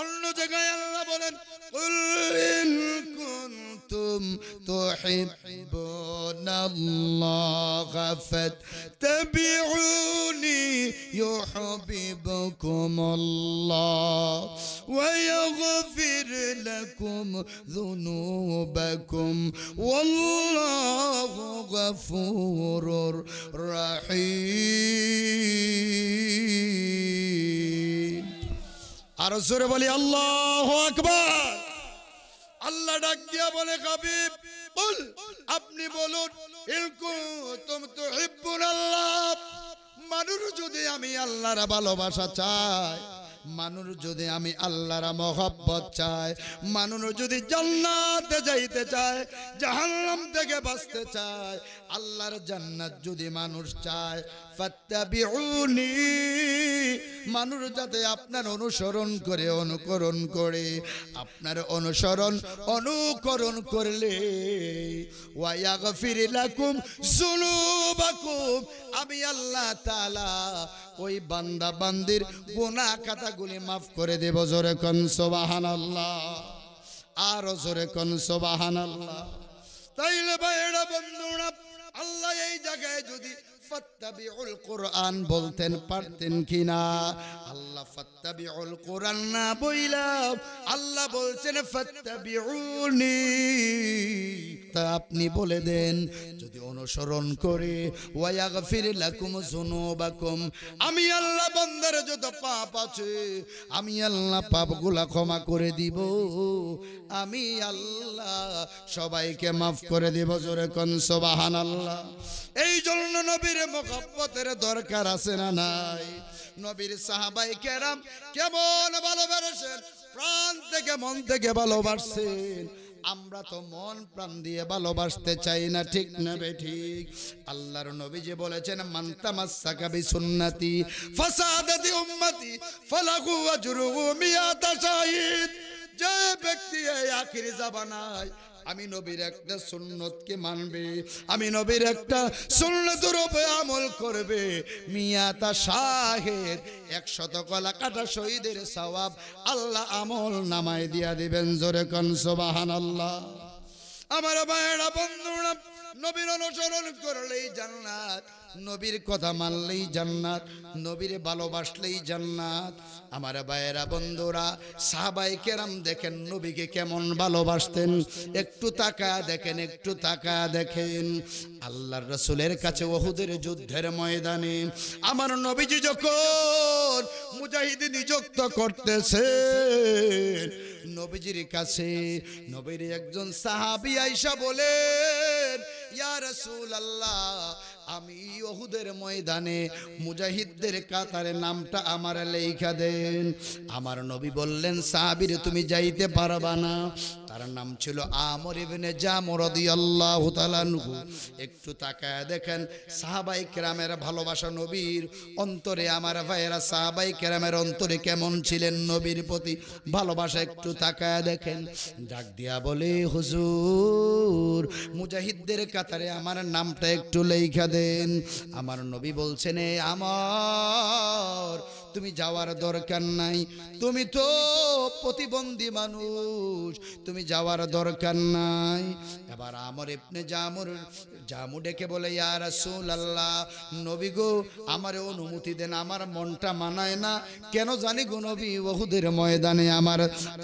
অন্য জায়গায় আল্লাহ বলেন কুল ইন কুনতুম তুহিব্বুনাল্লাহা ফাত্তাবিউনি ইউহিব্বুকুমুল্লাহ ওয়া ইয়াগফির লাকুম যুনুবাকুম ওয়াল্লাহু গফুরুর রাহিম। আর জোরে বলি আল্লাহু আকবার। আল্লাহ ডাক দিয়া বলে হাবিব বল, আপনি বলুন ইন কুনতুম তুহিব্বুনাল্লাহ, মানুষ যদি আমি আল্লাহর ভালোবাসা চাই, মানুষ যদি আমি আল্লাহর মহব্বত চাই, মানুষ যদি জান্নাতে যাইতে চায়, জাহান্নাম থেকে বাঁচতে চায়, আল্লাহর জান্নাত যদি মানুষ চায়, ফাত্তাবিউনি, মানুষ যাতে আপনার অনুসরণ করে, অনুকরণ করে, আপনার অনুকরণ করলে ওয়া ইয়াগফির লাকুম যুনুবাকুম, আমি আল্লাহ তাআলা ওই বান্দা বান্দির গুনাহ খাতাগুলি মাফ করে দেব। জোরে কোন সুবহানাল্লাহ, আর জোরে কোন সুবহানাল্লাহ। তাইলে ভাইরা বন্ধুরা, আল্লাহ এই জায়গায় যদি ফাত্তাবিউল কোরআন বলতেন পারতেন কিনা? আল্লাহ ফাত্তাবিউল কোরআন না বইলা আল্লাহ বলছেন ফাত্তাবিউনি। তা আপনি বলে দেন যদি অনুসরণ করে ওয়া ইয়াগফির লাকুম যুনুবাকুম, আমি আল্লাহ বান্দার যত পাপ আছে আমি আল্লাহ পাপগুলা ক্ষমা করে দিব, আমি আল্লাহ সবাইকে মাফ করে দিব। জোরে কোন সুবহানাল্লাহ। এই জন্য নবীর মহব্বতের দরকার আছে না নাই? নবীর সাহাবায়ে কেরাম কেমন ভালোবাসেন, প্রাণ থেকে মন থেকে ভালোবাসেন। আমরা তো মন প্রাণ দিয়ে ভালোবাসতে চাই না, ঠিক না বেঠিক? আল্লাহর নবী যে বলেছেন মান তামাসসাকা বিসুন্নতি ফাসাদাতি উম্মতি ফালাহু আজরুহু মিয়াতা শাহিদ, যে ব্যক্তি এই আখির জামানায় আমি নবীর একটা সুন্নতকে মানবে, আমি নবীর একটা সুন্নতের উপরে আমল করবে, মিয়াতা শাহিদ, 100 গলা কাটা শহীদের সওয়াব আল্লাহ আমল নামায় দিয়া দিবেন। জোরে কোন সুবহানাল্লাহ। আমার ভাইরা বন্ধুরা, নবীর অনুসরণ করলেই জান্নাত, নবীর কথা মানলেই জান্নাত, নবীর ভালোবাসলেই জান্নাত। আমার ভাইয়েরা বন্ধুরা, সাহাবায়ে কেরাম দেখেন নবীকে কেমন ভালোবাসতেন, একটু তাকায়া দেখেন, একটু তাকায়া দেখেন। আল্লাহর রাসূলের কাছে উহুদের যুদ্ধের ময়দানে আমার নবীজি যখন মুজাহিদ নিযুক্ত করতেছেন, নবীজির কাছে নবীর একজন সাহাবী আয়েশা বলেন, ইয়া রাসূলুল্লাহ, আমি উহুদের ময়দানে মুজাহিদদের কাতারে নামটা আমার লেখা দেন। আমার নবী বললেন, সাহাবীরে তুমি যাইতে পারবা না। তার নাম ছিল আমর ইবনে জামু রাদিয়াল্লাহু তাআলা আনহু। একটু তাকায় দেখেন সাহাবায়ে কেরামের ভালোবাসা নবীর অন্তরে, আমার ভাইয়েরা সাহাবায়ে কেরামের অন্তরে কেমন ছিলেন নবীর প্রতি ভালোবাসা, একটু তাকায় দেখেন। ডাক দিয়া বলে, হুজুর মুজাহিদদের কাতারে আমার নামটা একটু লেখা দেন। আমার নবী বলছেন, আমার তুমি যাওয়ার দরকার নাই, তুমি তো প্রতিবন্ধী মানুষ, তুমি যাওয়ার দরকার নাই। এবার আমর ইবনে জামু ডেকে বলে, ইয়া রাসূলুল্লাহ, নবী গো আমারে অনুমতি দেন, আমার মনটা মানায় না, কেন জানি গো নবী, উহুদের ময়দানে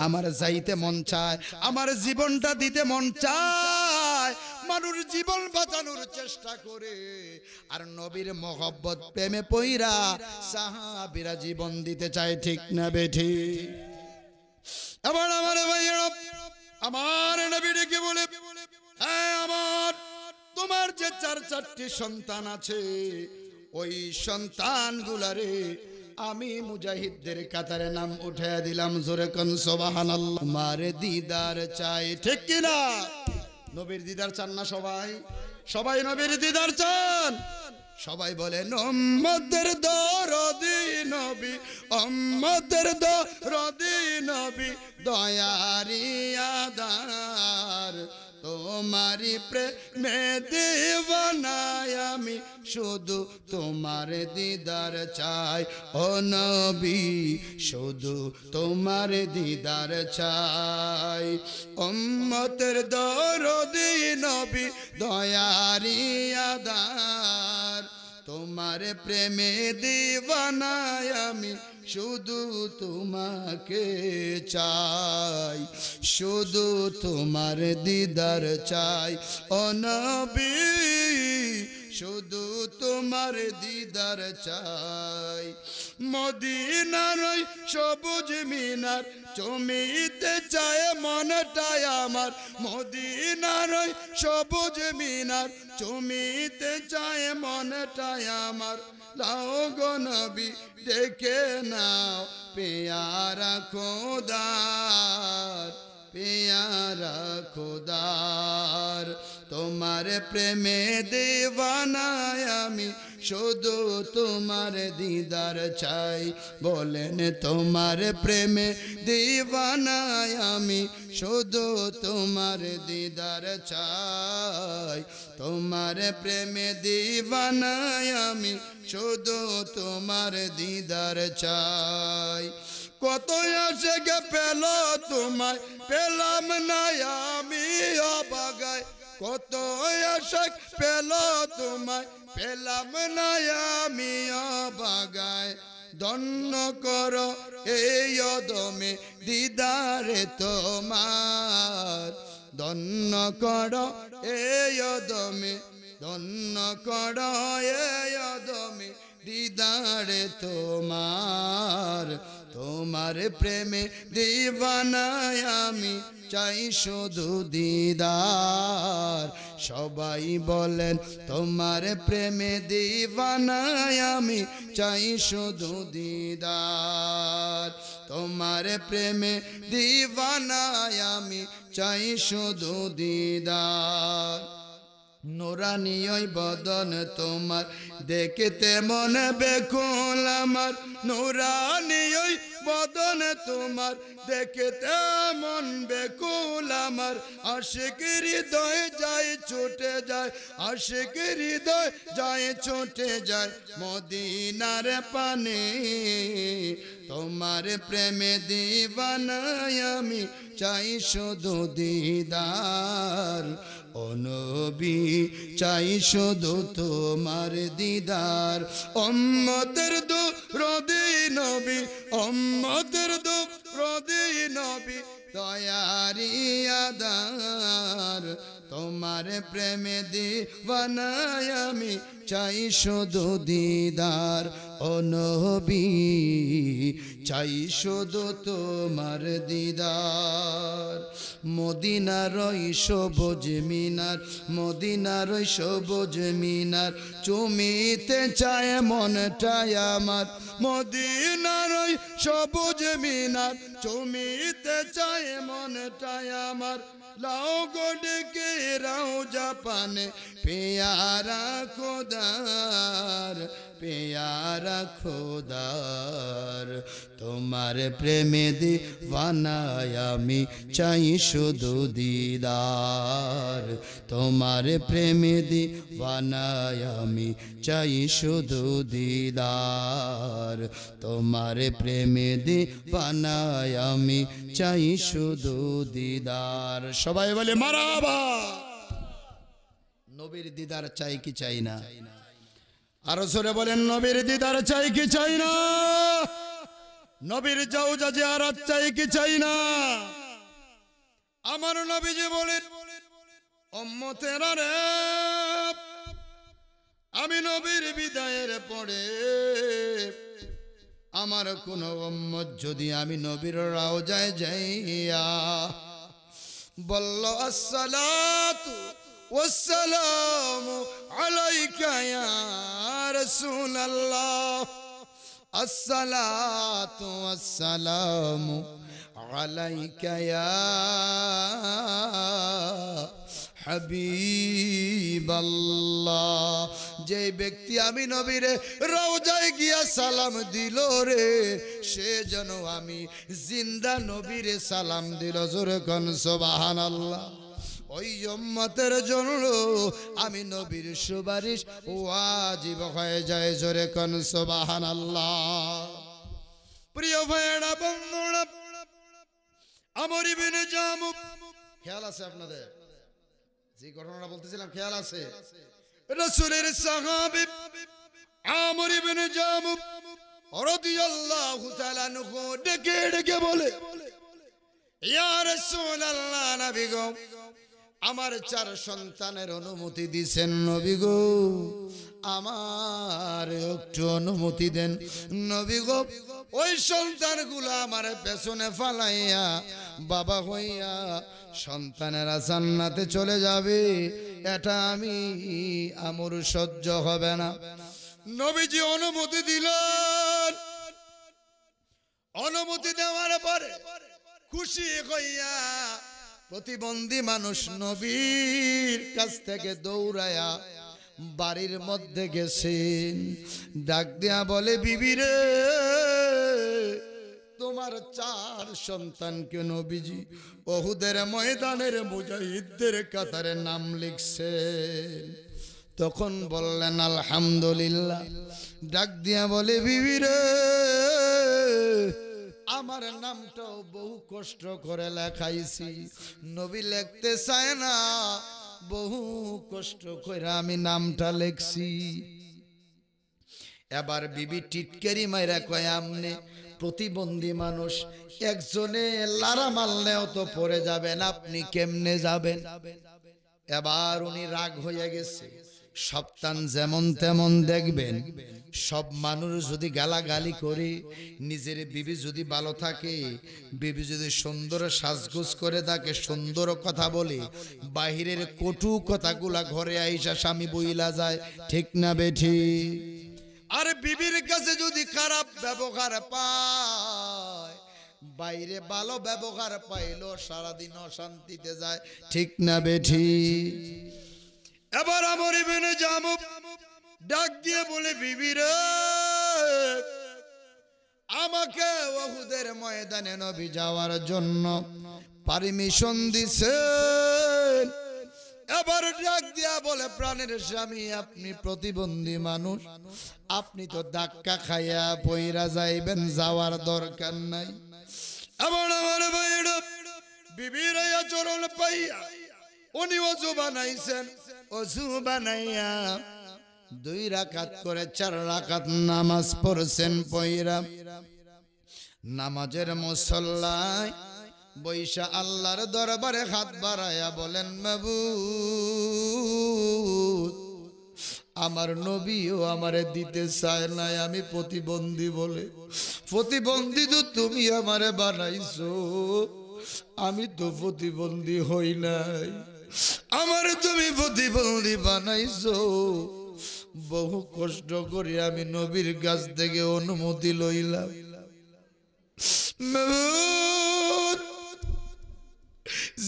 আমার যাইতে মন চায়, আমার জীবনটা দিতে মন চায়। মানুষ জীবন বাঁচানোর চেষ্টা করে, আর নবীর মহব্বত প্রেমে পইরা সাহাবীরা জীবন দিতে চায়, ঠিক না বেঠি? এবার আমার ভাইয়েরা আমার নবী ডেকে বলে, হ্যাঁ আমার তোমার যে 4টি সন্তান আছে, ওই সন্তানগুলারে আমি মুজাহিদদের কাতারে নাম উঠাইয়া দিলাম। জোরে কোন সুবহানাল্লাহ। মারে দিদার চাই, ঠিক কিনা? নবীর দিদার চান না সবাই? সবাই নবীর দিদার চান? সবাই বলেন উম্মতের দরদি নবী, উম্মতের দরদি নবী, দয়ারি আদার তোমারি প্রেমে দিওয়ানা আমি শুধু তোমার দিদার চাই ও নবী শুধু তোমার দিদার চাই উম্মতের দরদি নবী দয়ারি আদার তোমার প্রেমে দিওয়ানা আমি শুধু তোমাকে চাই শুধু তোমার দিদার চাই ও নবী শুধু তোমার দিদার চাই মদিনার ওই সবুজ মিনার চুমিতে চায় মনটাই আমার মদিনার ওই সবুজ মিনার চুমিতে চায় মনটাই আমার লাও গো নবী দেখে নাও পেয়ারা খোদার পেয়ারা খোদার তোমার প্রেমে দিওয়ানা আমি শুধু তোমার দিদার চাই বলেন তোমার প্রেমে দিওয়ানা আমি শুধু তোমার দিদার চাই তোমার প্রেমে দিওয়ানা আমি শুধু তোমার দিদার চাই কত আশিক পেল তোমায় পেলাম না আমি অবাগায় কত আশিক পেল তোমায় পেলাম না আমি অবাগায় ধন্য করো এই অদমে দিদারে তোমার ধন্য করো এই অদমে ধন্য করো এই অদমে দিদারে তোমার তোমার প্রেমে দিওয়ানা আমি চাই শুধু দিদার সবাই বলেন তোমার প্রেমে দিওয়ানা আমি চাই শুধু দিদার তোমার প্রেমে দিওয়ানা আমি চাই শুধু দিদার নুরানি ওই বদন তোমার দেখতে মন বেকুল আমার নুরানি ওই বদন তোমার দেখতে মন বেকুল আমার আশিক হৃদয় যায় ছুটে যায় আশিক হৃদয় যায় ছুটে যায় মদিনার পানে তোমার প্রেমে দিওয়ানা আমি চাই শুধু দিদার ও নবী চাই শুধু তোমার দিদার উম্মতের দরদি নবী উম্মতের দরদি নবী দয়ারি আদার তোমার প্রেমে দিওয়ানা আমি চাই শুধু দিদার ও নবী চাই শুধু তোমার দিদার মদিনার ওই সবুজ মিনার মদিনার ওই সবুজ মিনার চুমিতে চায় মনটাই আমার মদিনার ওই সবুজ মিনার চুমিতে চায় মনটাই আমার লাও গো ডেকে রাও জাপানে পেয়ারা খোদার পেয়ারা খোদার তোমার প্রেমে দিওয়ানা আমি চাই শুধু দিদার তোমার প্রেমে দিওয়ানা আমি চাই শুধু দিদার তোমার প্রেমে দিওয়ানা আমি চাই শুধু দিদার সবাই বলে মারহাবা নবীর দিদার চাই কি চাই না আরো জোরে বলেন নবীর দিদার চাই কি চাই না নবীর জাওজা জিয়ারত চাই কি চাই না আমার নবীজি বলেন উম্মতেরা রে আমি নবীর বিদায়ের পরে আমার কোন উম্মত যদি আমি নবীর রওজায় যাইয়া বলল আসসালাতু ওয়াসসালামু আলাইকা ইয়া রাসূলুল্লাহ আসসালাতু ওয়াসসালামু আলাইকা ইয়া হাবিবাল্লাহ যে ব্যক্তি আমি নবীর রওজায় গিয়া সালাম দিল রে সে যেন আমি জিন্দা নবীর সালাম দিল জোরে কোন সুবহানাল্লাহ ওই উম্মতের জন্য আমি নবীর সুপারিশ ওয়াজিব হয়ে যায়। জোরে কোন সুবহানাল্লাহ। প্রিয় ভাইরা বন্ধুরা, আমর ইবনে জামু, খেয়াল আছে আপনাদের যে ঘটনাটা বলতেছিলাম? খেয়াল আছে? রাসূলের সাহাবী আমর ইবনে জামু রাদিয়াল্লাহু তাআলা আনহু ডেকে ডেকে বলে, ইয়া রাসূলুল্লাহ, নবী গো, আমার 4 সন্তানের অনুমতি দিছেন নবী গো, আমার একটু অনুমতি দেন নবী গো। ওই সন্তানগুলো আমার পেছনে ফালাইয়া বাবা হইয়া সন্তানেরা জান্নাতে চলে যাবে, এটা আমি আমার সহ্য হবে না। নবীজি অনুমতি দিলেন। অনুমতি দেওয়ার পরে খুশি হইয়া প্রতিবন্ধী মানুষ নবীর কাছ থেকে দৌড়ায়া বাড়ির মধ্যে গেছেন। ডাক দিয়া বলে, বিবি রে, তোমার 4 সন্তানকে নবীজি উহুদের ময়দানের মুজাহিদদের কাতারে নাম লিখছেন। তখন বললেন আলহামদুলিল্লাহ। ডাক দিয়া বলে, বিবি রে, আমার নামটাও বহু কষ্ট করে লেখাইছি, নবী লিখতে চায় না, বহু কষ্ট করে আমি নামটা লিখছি। এবার বিবি টিটকারি মাইরা কয়, আমনে প্রতিবন্ধী মানুষ, একজনে লারা মারলেও তো পড়ে যাবেন, আপনি কেমনে যাবেন? এবার উনি রাগ হয়ে গেছে। সন্তান যেমন তেমন দেখবেন, সব মানুষ যদি গালাগালি করে, নিজের বিবি যদি ভালো থাকে, বিবি যদি সুন্দর সাজগোজ করে থাকে, সুন্দর কথা বলে, বাহিরের কটু কথাগুলা ঘরে আইসা স্বামী বইলা যায়, ঠিক না বেঠি? আর বিবির কাছে যদি খারাপ ব্যবহার পায়, বাইরে ভালো ব্যবহার পাইলো সারাদিন অশান্তিতে যায়, ঠিক না বেঠি? এবার আমর ইবনে জামু ডাক দিয়ে বলে, বিবি রে, আমাকে উহুদের ময়দানে নবী যাওয়ার জন্য পারমিশন দিছেন। এবার ডাক দিয়া বলে, প্রাণের স্বামী, আপনি প্রতিবন্ধী মানুষ, আপনি তো ধাক্কা খাইয়া পইরা যাইবেন, যাওয়ার দরকার নাই। এবার আমার ভাইরা বিবির আচরণ পাইয়া উনি ওযু বানাইছেন। ওযু বানাইয়া 2 রাকাত করে 4 রাকাত নামাজ পড়ছেন। পয়রা নামাজের মুসল্লায় বৈশা আল্লাহর দরবারে হাত বাড়ায়া বলেন, মাবুদ, আমার নবীও আমারে দিতে চায় নাই, আমি প্রতিবন্ধী বলে। প্রতিবন্ধী তো তুমি আমারে বানাইছো, আমি তো প্রতিবন্ধী হই নাই, আমারে তুমি প্রতিবন্ধী বানাইছো। বহু কষ্ট করে আমি নবীর কাছ থেকে অনুমতি লইলাম।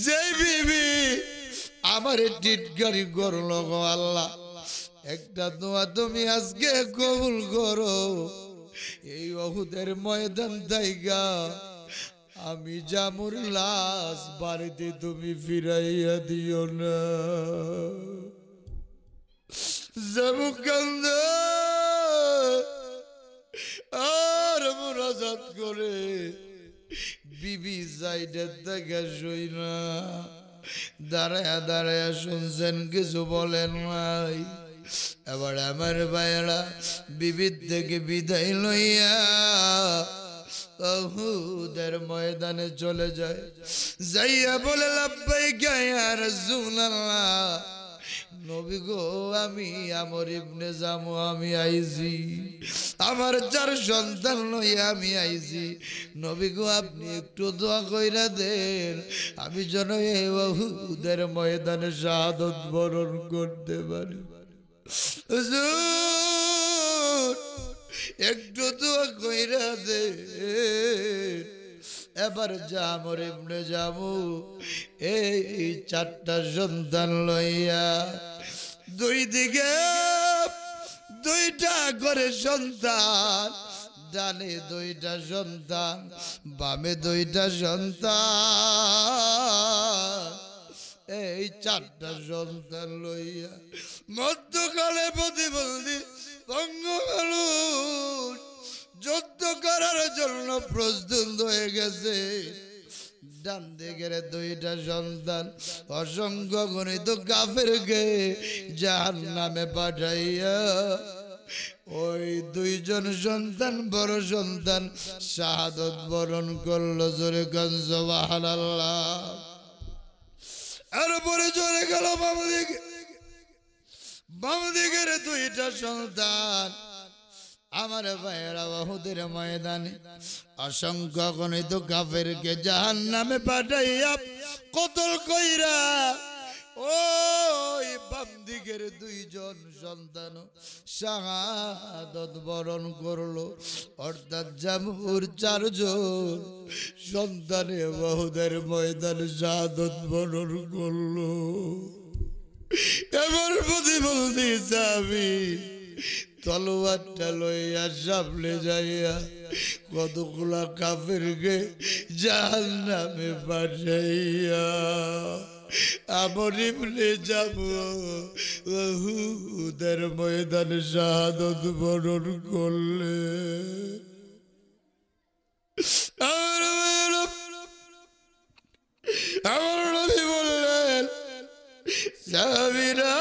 যে বিবি আমারে টিটকারি করলো, গো আল্লাহ, একটা দোয়া তুমি আজকে কবুল করো, এই উহুদের ময়দান জায়গা আমি জামুর লাশ বাড়িতে তুমি ফিরাইয়া দিও না। জামু কান্দে আর মুনাজাত করে, বিবি সাইডের থেকে শুই না, দাঁড়ায়া দাঁড়ায়া শুনছেন, কিছু বলেন নাই। এবার আমার ভাইয়েরা বিবির থেকে বিদায় লইয়া উহুদের ময়দানে চলে যায়। যাইয়া বলে, লাব্বাইকা ইয়া রাসূলুল্লাহ, নবী গো, আমি আমর ইবনে জামু, আমি আইছি, আমার 4 সন্তান লইয়া আমি আইছি, নবী গো, আপনি একটু দোয়া কইরা দেন, আমি যেন এই উহুদের ময়দানে শাহাদত বরণ করতে পারি। হুজুর, একটু দোয়া কইরা দে। এবার আমর ইবনে জামু এই 4টা সন্তান লইয়া, 2 দিকে 2টা করে সন্তান, ডানে 2টা সন্তান, বামে 2টা সন্তান, এই চারটা সন্তান লইয়া মধ্যকালে প্রতিবন্ধী পঙ্গু মানুষ যুদ্ধ করার জন্য প্রস্তুত হয়ে গেছে। ডান দিকের দুইটা সন্তান অসংখ্য গণিত কাফেরকে জাহান্নামে পাঠাইয়া ওই দুইজন সন্তান বড় সন্তান শাহাদত বরণ করলো। জোরে গান সুবহানাল্লাহ। এরপরে চলে গেল বাম দিকের দুইটা সন্তান আমার ভাইয়েরা উহুদের ময়দানে অসংখ্য গণিত কাফেরকে জাহান্নামে পাঠাইয়া কতল কইরা ওই বাম দিকের দুইজন সন্তান শাহাদত বরণ করলো। অর্থাৎ জামহুর চারজন সন্তানে উহুদের ময়দানে শাহাদত বরণ করলো। এবার প্রতিবন্ধী সাহাবী তলোয়ারটা লইয়া সামনে যাইয়া কতগুলা কাফেরকে জাহান্নামে পাঠাইয়া আমর ইবনে জামূহ উহুদের ময়দানে শাহাদত বরণ করলে। আমার নবী বললেন সাহাবীরা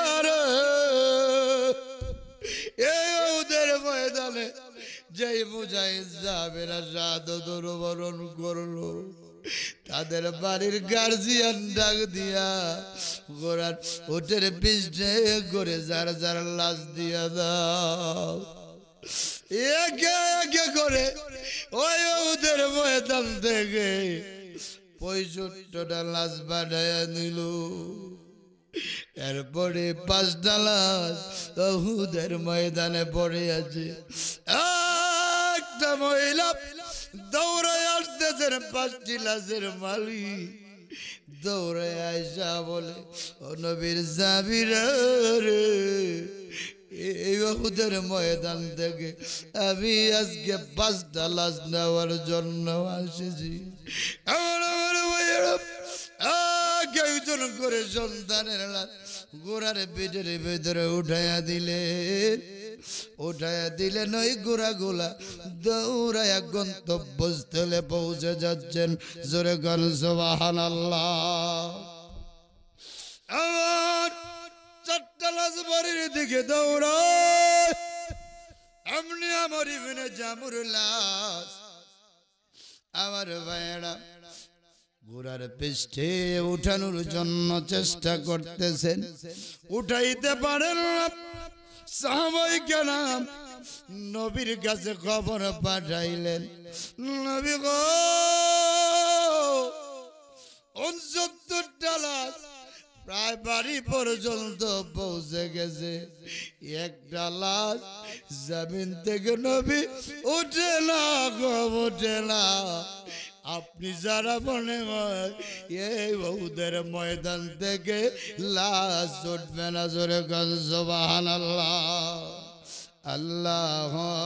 উহুদের ময়দানে যেই মুজাহিদ সাহাবীরা শাহাদত বরণ করলো তাদের বাড়ির গার্জিয়ান ডাক দিয়া ঘোড়ার উটের পিছনে করে যার যার লাশ দিয়া দাও। একে একে করে ওই উহুদের ময়দান থেকে 65টা লাশ বাড়াইয়া নিল। এরপরে 5টা লাশ উহুদের ময়দানে পড়ে আছে। একটা মহিলা দৌড়ায় আসতেছেন 5টি লাশের মালিক দৌড়ায় আইসা বলে ও নবীর সাহাবীরা রে এই উহুদের ময়দান থেকে আমি আজকে 5টা লাশ নেওয়ার জন্য আসেছি। আমার ভাইয়েরা একজন করে সন্তানের লাশ ঘোড়ার পেটের ভেতরে উঠাইয়া দিলেন ওই ঘোড়াগুলা দৌড়াইয়া গন্তব্যস্থলে পৌঁছে যাচ্ছেন। জোরে গান সুবহানাল্লাহ। আমার 4টা লাশ বাড়ির দিকে দৌড়ায়। এমনি আমার ইবনে জামুর লাশ আমার ভাইয়েরা ঘোড়ার পৃষ্ঠে উঠানোর জন্য চেষ্টা করতেছেন, উঠাইতে পারেন না। সাহাবায়ে কেরাম নবীর কাছে খবর পাঠাইলেন, নবী গো 69টা লাশ প্রায় বাড়ি পর্যন্ত পৌঁছে গেছে। একটা লাশ জমিন থেকে নবী উঠে না গো উঠে না। আপনি যারা মনে হয় এই উহুদের ময়দান থেকে লাশ উঠবে না। জোরে গান সুবহানাল্লাহ। আল্লাহুম্মা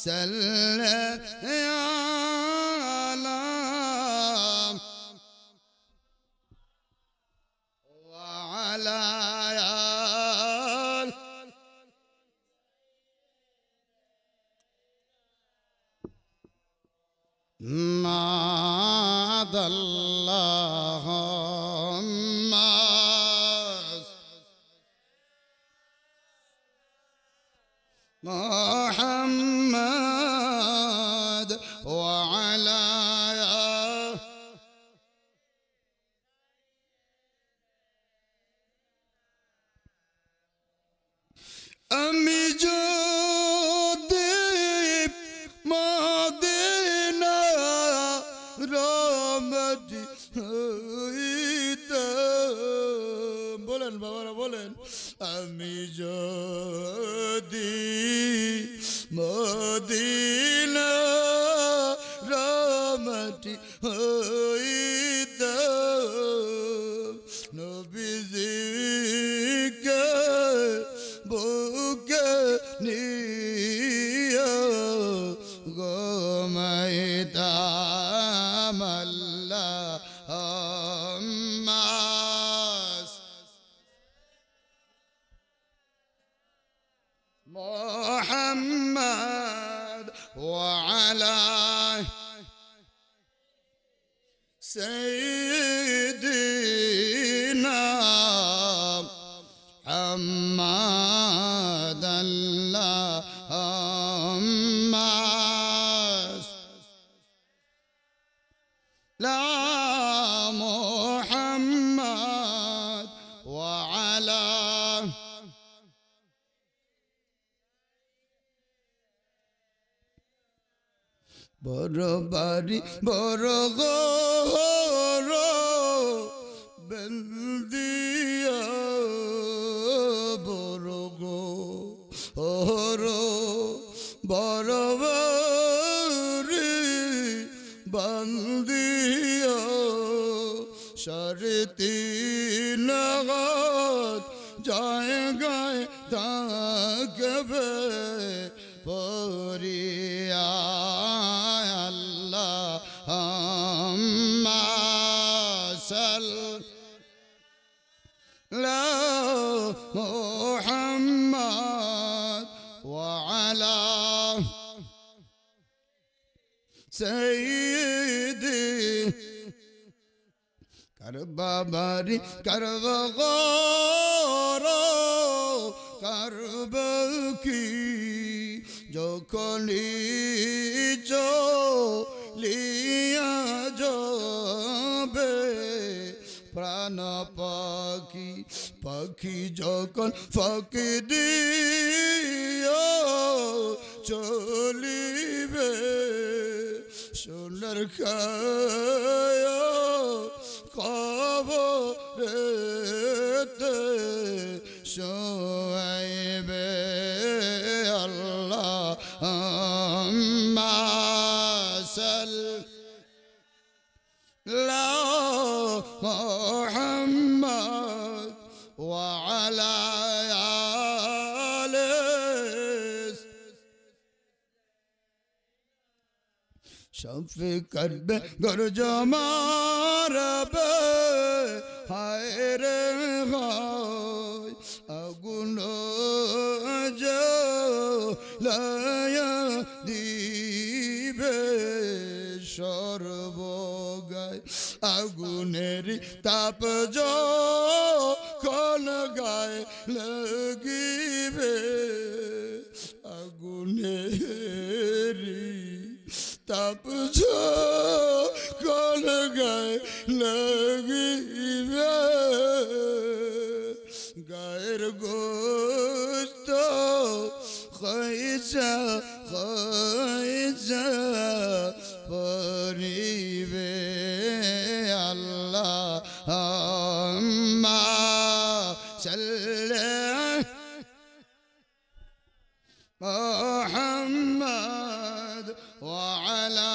সাল্লি আলা ওয়া আলা Allahumma Muhammad wa ala আমি যদি মদিনা রহমতি হইতাম। বলেন বাবারা বলেন, আমি যদি মদিনা রহমতি হইতাম নবীজিকে বুকে নিয়া ঘুমাইতাম। আল্লাহ وعلى سيدنا محمد اللهم لا محمد وعلى برباري برغورو بلديا برغورو برباري بلديا شرطي نغات جايغاي تاكبه পরিয়া আল্লাহুম্মা সাল্লাল্লাহু মুহাম্মাদ ওয়া আলা সাইয়্যিদি কারবাবারি কারবাগরা কারবাকি যখনই চলিয়া যাবে প্রাণ পাখি পাখি যখন ফাঁকি দিয়া চলিবে সোনার খায়া কবরেতে শোয়াইবে আল্লাহুম্মা সাল্লাল্লাহু মুহাম্মাদ ওয়া আলা আলিহি শফি করবে গরজ মারবে হায় রে হায় আগুন জ্বালায়া দিবে সর্বগায় আগুনের তাপ যখন গায়ে লাগিবে আগুনের তাপ যখন গায়ে লাগিবে গায়ের গোস্ত খাইছা খাইছা পরিবে আল্লাহুম্মা সাল্লি মুহাম্মাদ ওয়া আলা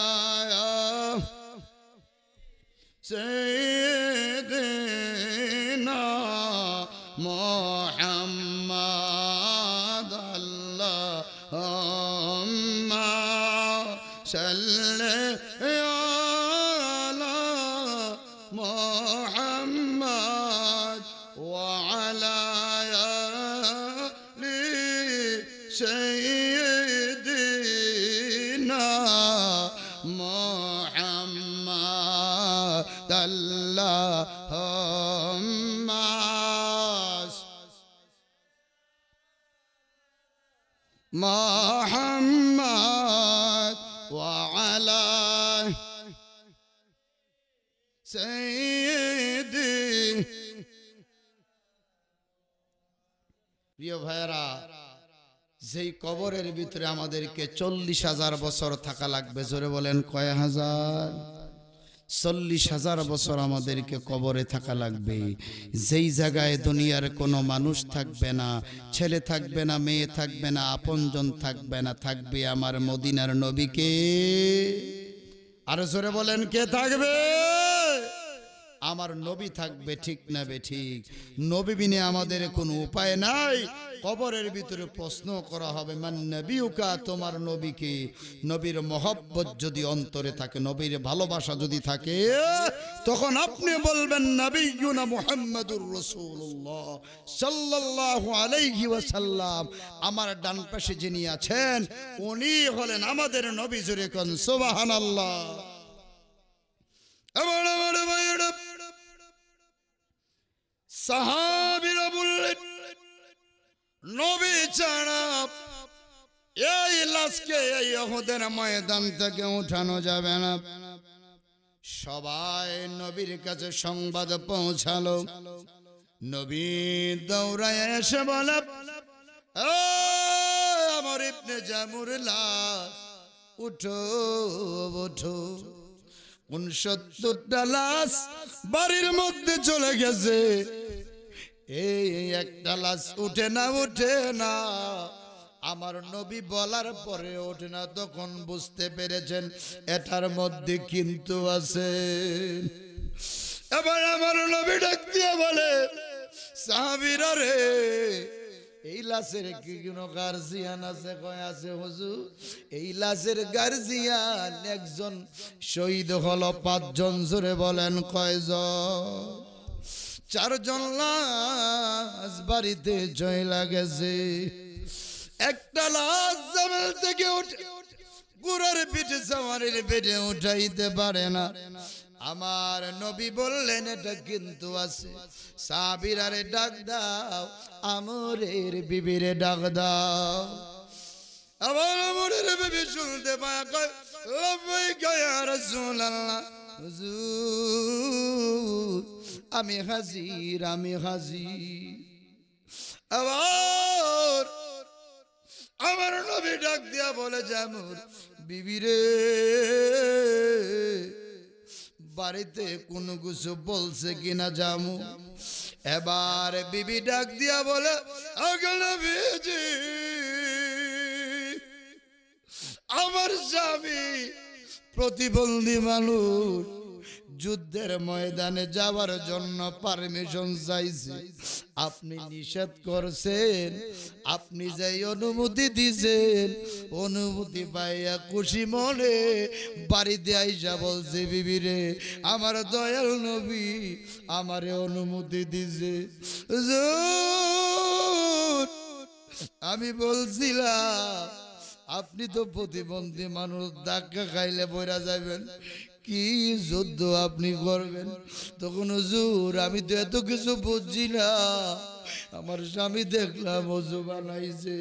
সাইয়্যিদিনা মুহাম্মাদ আল্লাহুম্মা সাল্লি আলা মুহাম্মাদ ওয়া আলা আলি সাইয়্যিদিনা মুহাম্মাদ আল্লাহুম্মা মুহাম্মাদ ওয়া আলা সাইয়্যিদি প্রিয় ভাইরা যেই কবরের ভিতরে আমাদেরকে 40,000 বছর থাকা লাগবে জোরে বলেন কয় হাজার 40,000 বছর আমাদেরকে কবরে থাকা লাগবে যেই জায়গায় দুনিয়ার কোনো মানুষ থাকবে না ছেলে থাকবে না মেয়ে থাকবে না আপনজন থাকবে না থাকবে আমার মদিনার নবীকে আর জোরে বলেন কে থাকবে আমার নবী থাকবে, ঠিক না বেঠিক? নবী বিনে আমাদের কোনো উপায় নাই। কবরের ভিতরে প্রশ্ন করা হবে, মান নবিয়ুকা, তোমার নবীকে। নবীর মহব্বত যদি অন্তরে থাকে, নবীর ভালোবাসা যদি থাকে, তখন আপনি বলবেন নবিয়ুনা মুহাম্মাদুর রাসূলুল্লাহ সাল্লাল্লাহু আলাইহি ওয়াসাল্লাম। আমার ডান পাশে যিনি আছেন উনি হলেন আমাদের নবী। জোরে কোন সুবহানাল্লাহ। আমার আমার ভাইরা, সাহাবীরা বললেন, নবী ছাড়া এই লাশকে এই উহুদের ময়দান থেকে উঠানো যাবে না। সবাই নবীর কাছে সংবাদ পৌঁছালো। নবী দৌড়ায় এসে বলে, আমার ইবনে জামুর লাশ, উঠো উঠো। 69টা লাশ বাড়ির মধ্যে চলে গেছে, এই একটা লাশ উঠে না, উঠে না। আমার নবী বলার পরে ওঠে না, তখন বুঝতে পেরেছেন এটার মধ্যে কিন্তু আছে। এবার আমার নবী ডাক দিয়ে বলে, সাহাবীরা রে, এই লাশের কি কোনো গার্জিয়ান আছে? কয় আছে হুজুর। এই লাশের গার্জিয়ান একজন শহীদ হলো, 5 জন। জোরে বলেন কয়জন? 4 জন লাশ বাড়িতে চলে গেছে। একটা লাশ জামাল থেকে উঠে গুড়ার পিঠে সাওয়ারের পেটে উঠাইতে পারে না। আমার নবী বললেন এটা কিন্তু আছে। সাহাবীরা রে ডাক দাও, আমরের বিবিরে ডাক দাও। আমার আমরের বিবি শুনতে পায়, কয় লাব্বাইকা ইয়া রাসূলুল্লাহ, হুজুর আমি হাজির, আমি হাজির। আবার আমার নবী ডাক দিয়া বলে, জামুর বিবিরে, বাড়িতে কোনো কিছু বলছে কিনা জামু? এবার বিবি ডাক দিয়া বলে, আগে নবীজি, আমার স্বামী প্রতিবন্ধী মানুষ, যুদ্ধের ময়দানে যাওয়ার জন্য পারমিশন চাইছে। আপনি নিষেধ করছেন, আপনি যাই অনুমতি দিয়েছেন, অনুমতি পাইয়া খুশি মনে বাড়িতে আইসা বলছে, বিবিরে আমার দয়াল নবী আমারে অনুমতি দিছে। আমি বলছিলাম আপনি তো প্রতিবন্ধী মানুষ, ধাক্কা খাইলে বইরা যাবেন, কি যুদ্ধ আপনি করবেন? তখন হুজুর আমি তো এত কিছু বুঝছি না। আমার স্বামী দেখলাম ওযু বানাইছে,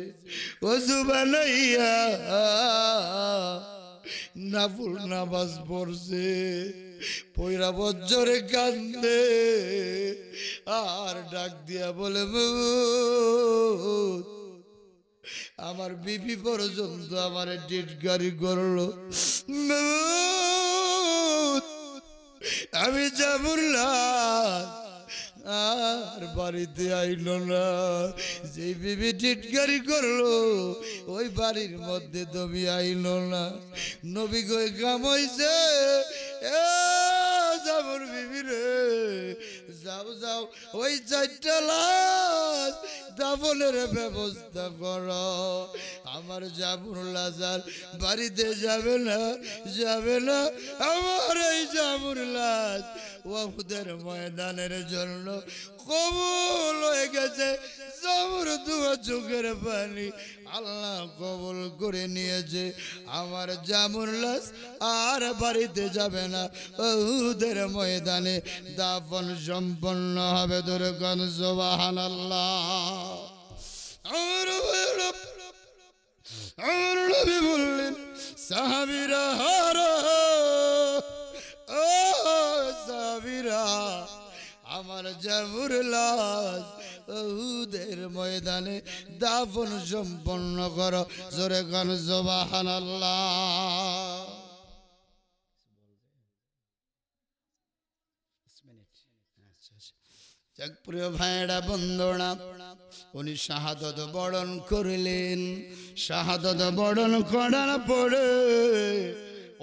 ওযু বানাইয়া নাফল নামাজ পড়ছে, পয়রা বজ্জরে কান্দে আর ডাক দিয়া বলে, আমার বিবি পর্যন্ত আমার ডেট গাড়ি করলো, আমি যাবুল্লাহ আর বাড়িতে আইলো না। যে বিবি টিটকারি করলো ওই বাড়ির মধ্যে তুমি আইলো না। নবী কই কাম হইছে, জামুর বিবি রে, যাও যাও ওই 4টা লাশ দাফনের ব্যবস্থা করো। আমার জামুর লাশ আর বাড়িতে যাবে না, যাবে না। আমার এই জামুর লাশ উহুদের ময়দানের জন্য কবুল হয়ে গেছে। জামুর দুয়া চোখের পানি আল্লাহ কবুল করে নিয়েছে। আমার জামুর লাশ আর বাড়িতে যাবে না, উহুদের ময়দানে দাফন সম্পন্ন হবে। ধরে কোন সুবহানাল্লাহ। আমার নবী বললেন, সাহাবীরা হারা, ও সাহাবীরা, আমার জামুর লাশ উহুদের ময়দানে দাফন সম্পন্ন করো। জোরে কোন সুবহানাল্লাহ। প্রিয় ভাইরা বন্ধুরা, উনি শাহাদত বরণ করলেন। শাহাদত বরণ করার পরে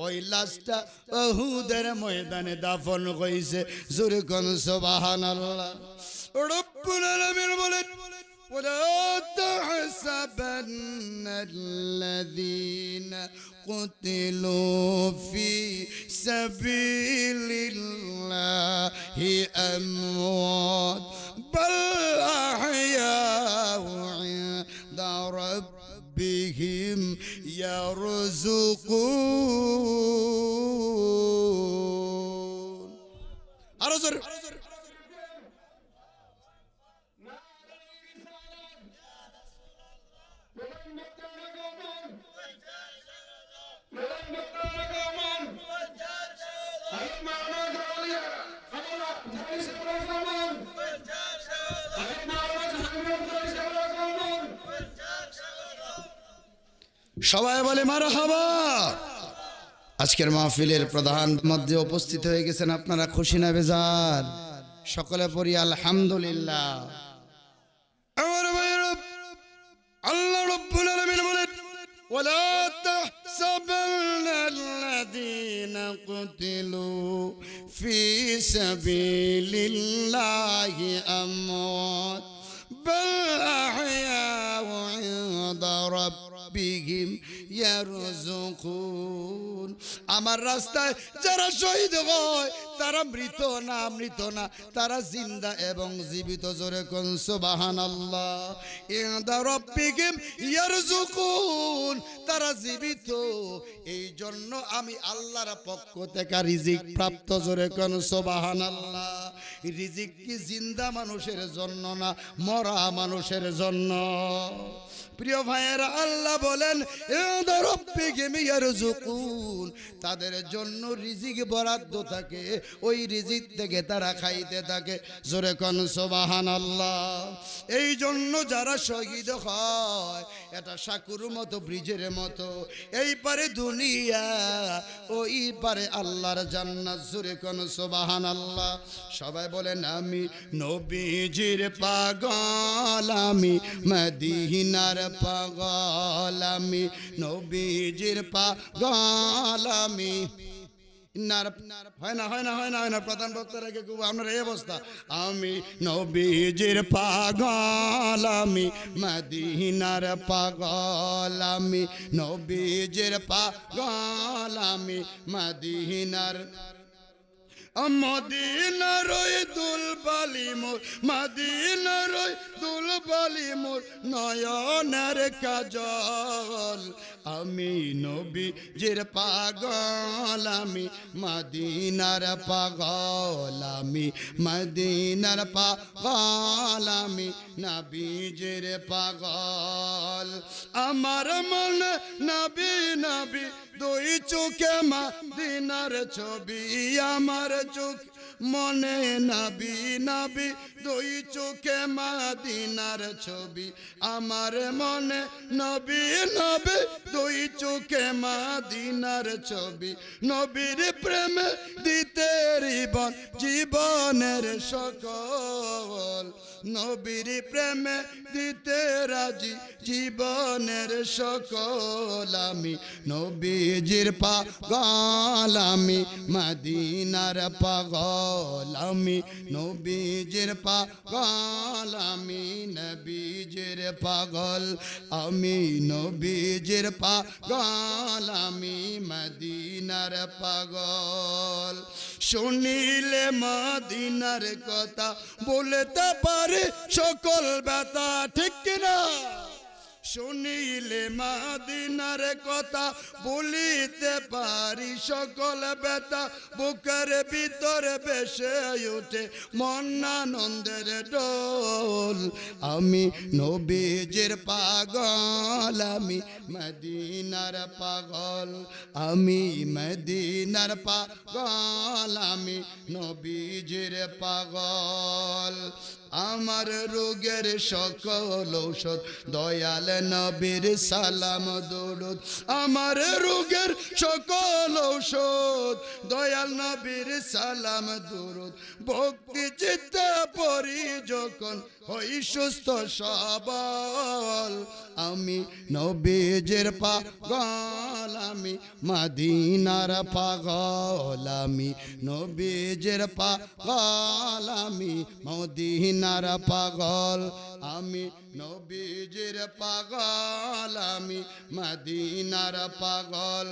ওই লাশটা উহুদের ময়দানে দাফন হইছে। জোরে কোন সুবহানাল্লাহ। রব্বুল আলামিন বলেন ولا تحسبن الذين قتلوا في سبيل الله أموات بل أحياء عند ربهم يرزقون. أرزر সবাই বলে মারহাবা। আজকের মাহফিলের প্রধান মধ্যে উপস্থিত হয়ে গেছেন আপনারা, খুশি না বেজার? সকলে পড়ি আলহামদুলিল্লাহ। আমার ভাইরা, আল্লাহ রাব্বুল আলামিন বলেন ওয়ালা তাহসাবান্নাল্লাযীনা কুতিলু ফি সাবিলিল্লাহি আমওয়াত বাল আহইয়াউ ইনদা রাব্বিহিম ইয়ারযুকুন। আমার রাস্তায় যারা শহীদ হয় তারা মৃত না, মৃত না, তারা জিন্দা এবং জীবিত। জোরে কোন সুবহানাল্লাহ। ইনদা রাব্বিহিম ইয়ারযুকুন, তারা জীবিত, এই জন্য আমি আল্লাহর পক্ষ থেকে রিজিক প্রাপ্ত। জোরে কোন সুবহানাল্লাহ। রিজিক কি জিন্দা মানুষের জন্য না, মরা মানুষের জন্য? প্রিয় ভাইয়েরা, আল্লাহ বলেন ইনদা রাব্বিহিম ইয়ারযুকুন, তাদের জন্য রিজিক বরাদ্দ থাকে, ওই রিজিক থেকে তারা খাইতে থাকে। জোরে কোন সুবহানাল্লাহ। এই জন্য যারা শহীদ হয় এটা সাকুর মতো, ব্রিজের মতো, এই পারে দুনিয়া, ওই পারে আল্লাহর জান্নাত। জোরে কোন সুবহানাল্লাহ। সবাই বলেন আমি নবীজির পাগল, আমি মদিনার পাগল, আমি নবীজির পাগল, আমি হয় না হয় না হয় না হয় না প্রধান বক্তার আগে আপনার এই অবস্থা। আমি নবীজির পাগল, আমি মদিনার পাগল, আমি নবীজির পাগল, আমি মদিনার। মদিনার দুলবালি মোর, মদিনার দুলবালি মোর নয়নের কাজল, আমি নবীজির পাগল, আমি মদিনার পাগল, আমি মদিনার পাগল, আমি নবীজির পাগল। আমার মনে নবী নবী দুই চোখে মদিনার ছবি, আমার চোখ মনে নবী নবী দুই চোখে মদিনার ছবি, আমার মনে নবী নবী দুই চোখে মদিনার ছবি। নবীর প্রেমে দিতে জীবন, জীবনের সকল, নবীর প্রেমে দিতে রাজি জীবনের সকল, আমি নবীজির পাগল, আমি মদিনার পাগল, আমি নবীজির পাগল, আমি নবীজির পাগল, আমি নবীজির পাগল, আমি মদিনার পাগল। শুনিলে মদিনার কথা বলতে পারে সকল ব্যথা, ঠিক কিনা? শুনিলে মদিনার কথা বলিতে পারি সকল ব্যথা, বুকের ভিতরে ভেসে ওঠে মনানন্দের ডোল। আমি নবীজির পাগল, আমি মদিনার পাগল, আমি মদিনার পাগল, আমি নবীজির পাগল। আমার রোগের সকল ঔষধ দয়াল নবীর সালাম দরুদ, আমার রোগের সকল ঔষধ দয়াল নবীর সালাম দরুদ। ভক্ত ভক্তি চিত্তে পড়ি যখন হই সুস্থ সবল। আমি নবীজির পাগল, আমি মদিনার পাগল, আমি নবীজির পাগল, আমি মদিনার পাগল, আমি নবীজির পাগল, আমি মদিনার পাগল,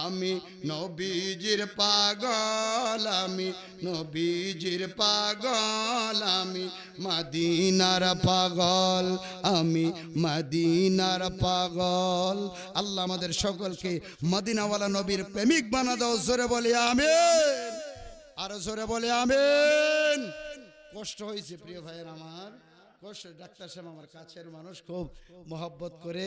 আমি নবীজির পাগল, আমি নবীজির পাগল, আমি মদিনার পাগল, আমি মদিনার পাগল। আল্লাহ আমাদের সকলকে মদিনাওয়ালা নবীর প্রেমিক বানা দাও। জোরে বলে আমিন, আরো জোরে বলে আমিন। কষ্ট হয়েছে প্রিয় ভাইয়ের আমার, কষ্ট। ডাক্তার সাহেব আমার কাছের মানুষ, খুব মহব্বত করে,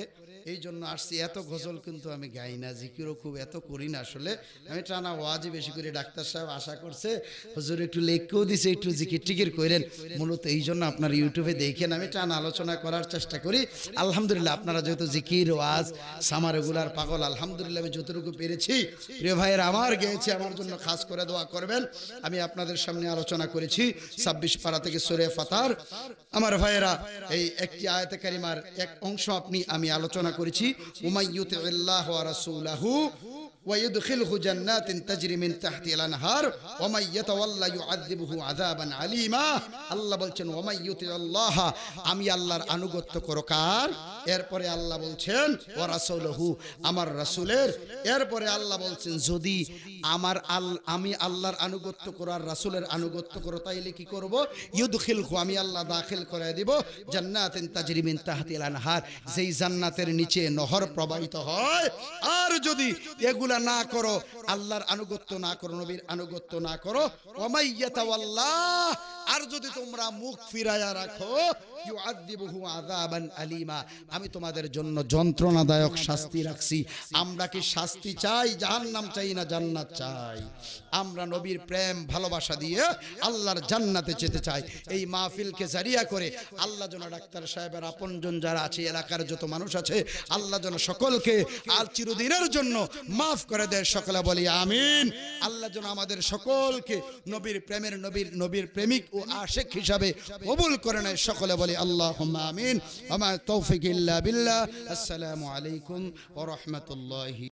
এই জন্য আসছি। এত গজল কিন্তু আমি গাই না, জিকিরও খুব এত করি না আসলে, আমি টানা ওয়াজই বেশি করি। ডাক্তার সাহেব আশা করছে হুজুর একটু লেখকেও দিছে, একটু জিকির টিকির করেন, মূলত এই জন্য আপনার ইউটিউবে দেখেন আমি টানা আলোচনা করার চেষ্টা করি। আলহামদুলিল্লাহ আপনারা যেহেতু জিকির ওয়াজ সামা রেগুলার পাগল, আলহামদুলিল্লাহ আমি যতটুকু পেরেছি প্রিয় ভাইয়ের আমার গেয়েছে, আমার জন্য খাস করে দোয়া করবেন। আমি আপনাদের সামনে আলোচনা করেছি 26 পারা থেকে সূরা ফাতির। আমার ভাইয়েরা, এই একটি আয়াতে কারিমার এক অংশ আমি আলোচনা করেছি। উমাইয়ুতিল্লাহু ওয়া রাসূলাহু ويدخله جنات تجري من تحتها الانهار ومن يتولى يعذبه عذابا আলিমা। আল্লাহ বলছেন ওয়া ইউতিল্লাহ, আমি আল্লাহর আনুগত্য করো কার? এরপরে আল্লাহ বলছেন ওয়া রাসূলুহু, আমার রাসূলের। এরপরে আল্লাহ বলছেন যদি আমি আল্লাহর আনুগত্য করো আর রাসূলের আনুগত্য করো, তাইলে কি করব? ইউদখিলহু, আমি আল্লাহ দাখিল করে দিব জান্নাতিন তাজরি মিন তাহতিল আনহার, যেই জান্নাতের নিচে নহর প্রবাহিত হয়। আর যদি এগুলা না করো, আল্লাহর আনুগত্য না করো, নবীর আনুগত্য না করো, ওয়ামাইয়াতাওয়াল্লাহ, আর যদি তোমরা মুখ ফিরায়া রাখো, ইউআযিবুহু আযাবান আলিমা, আমি তোমাদের জন্য যন্ত্রণাদায়ক শাস্তি রাখছি। আমরা কি শাস্তি চাই? জাহান্নাম চাই না জান্নাত চাই? আমরা নবীর প্রেম ভালোবাসা দিয়ে আল্লাহর জান্নাতে যেতে চাই। এই মাহফিলকে জারিয়া করে আল্লাহ যেন ডাক্তার সাহেবের আপনজন যারা আছে, এলাকার যত মানুষ আছে, আল্লাহ যেন সকলকে আর চিরদিনের জন্য মাফ করে দেয়। সকলে বলি আমিন। আল্লাহ যেন আমাদের সকলকে নবীর প্রেমের নবীর প্রেমিক ও আশিক হিসাবে কবুল করে নেয়। সকলে বলি আল্লাহুম্মা আমিন। ওয়া মা তৌফিক ইল্লা বিল্লাহ। আসসালামু আলাইকুম ওয়া রাহমাতুল্লাহি।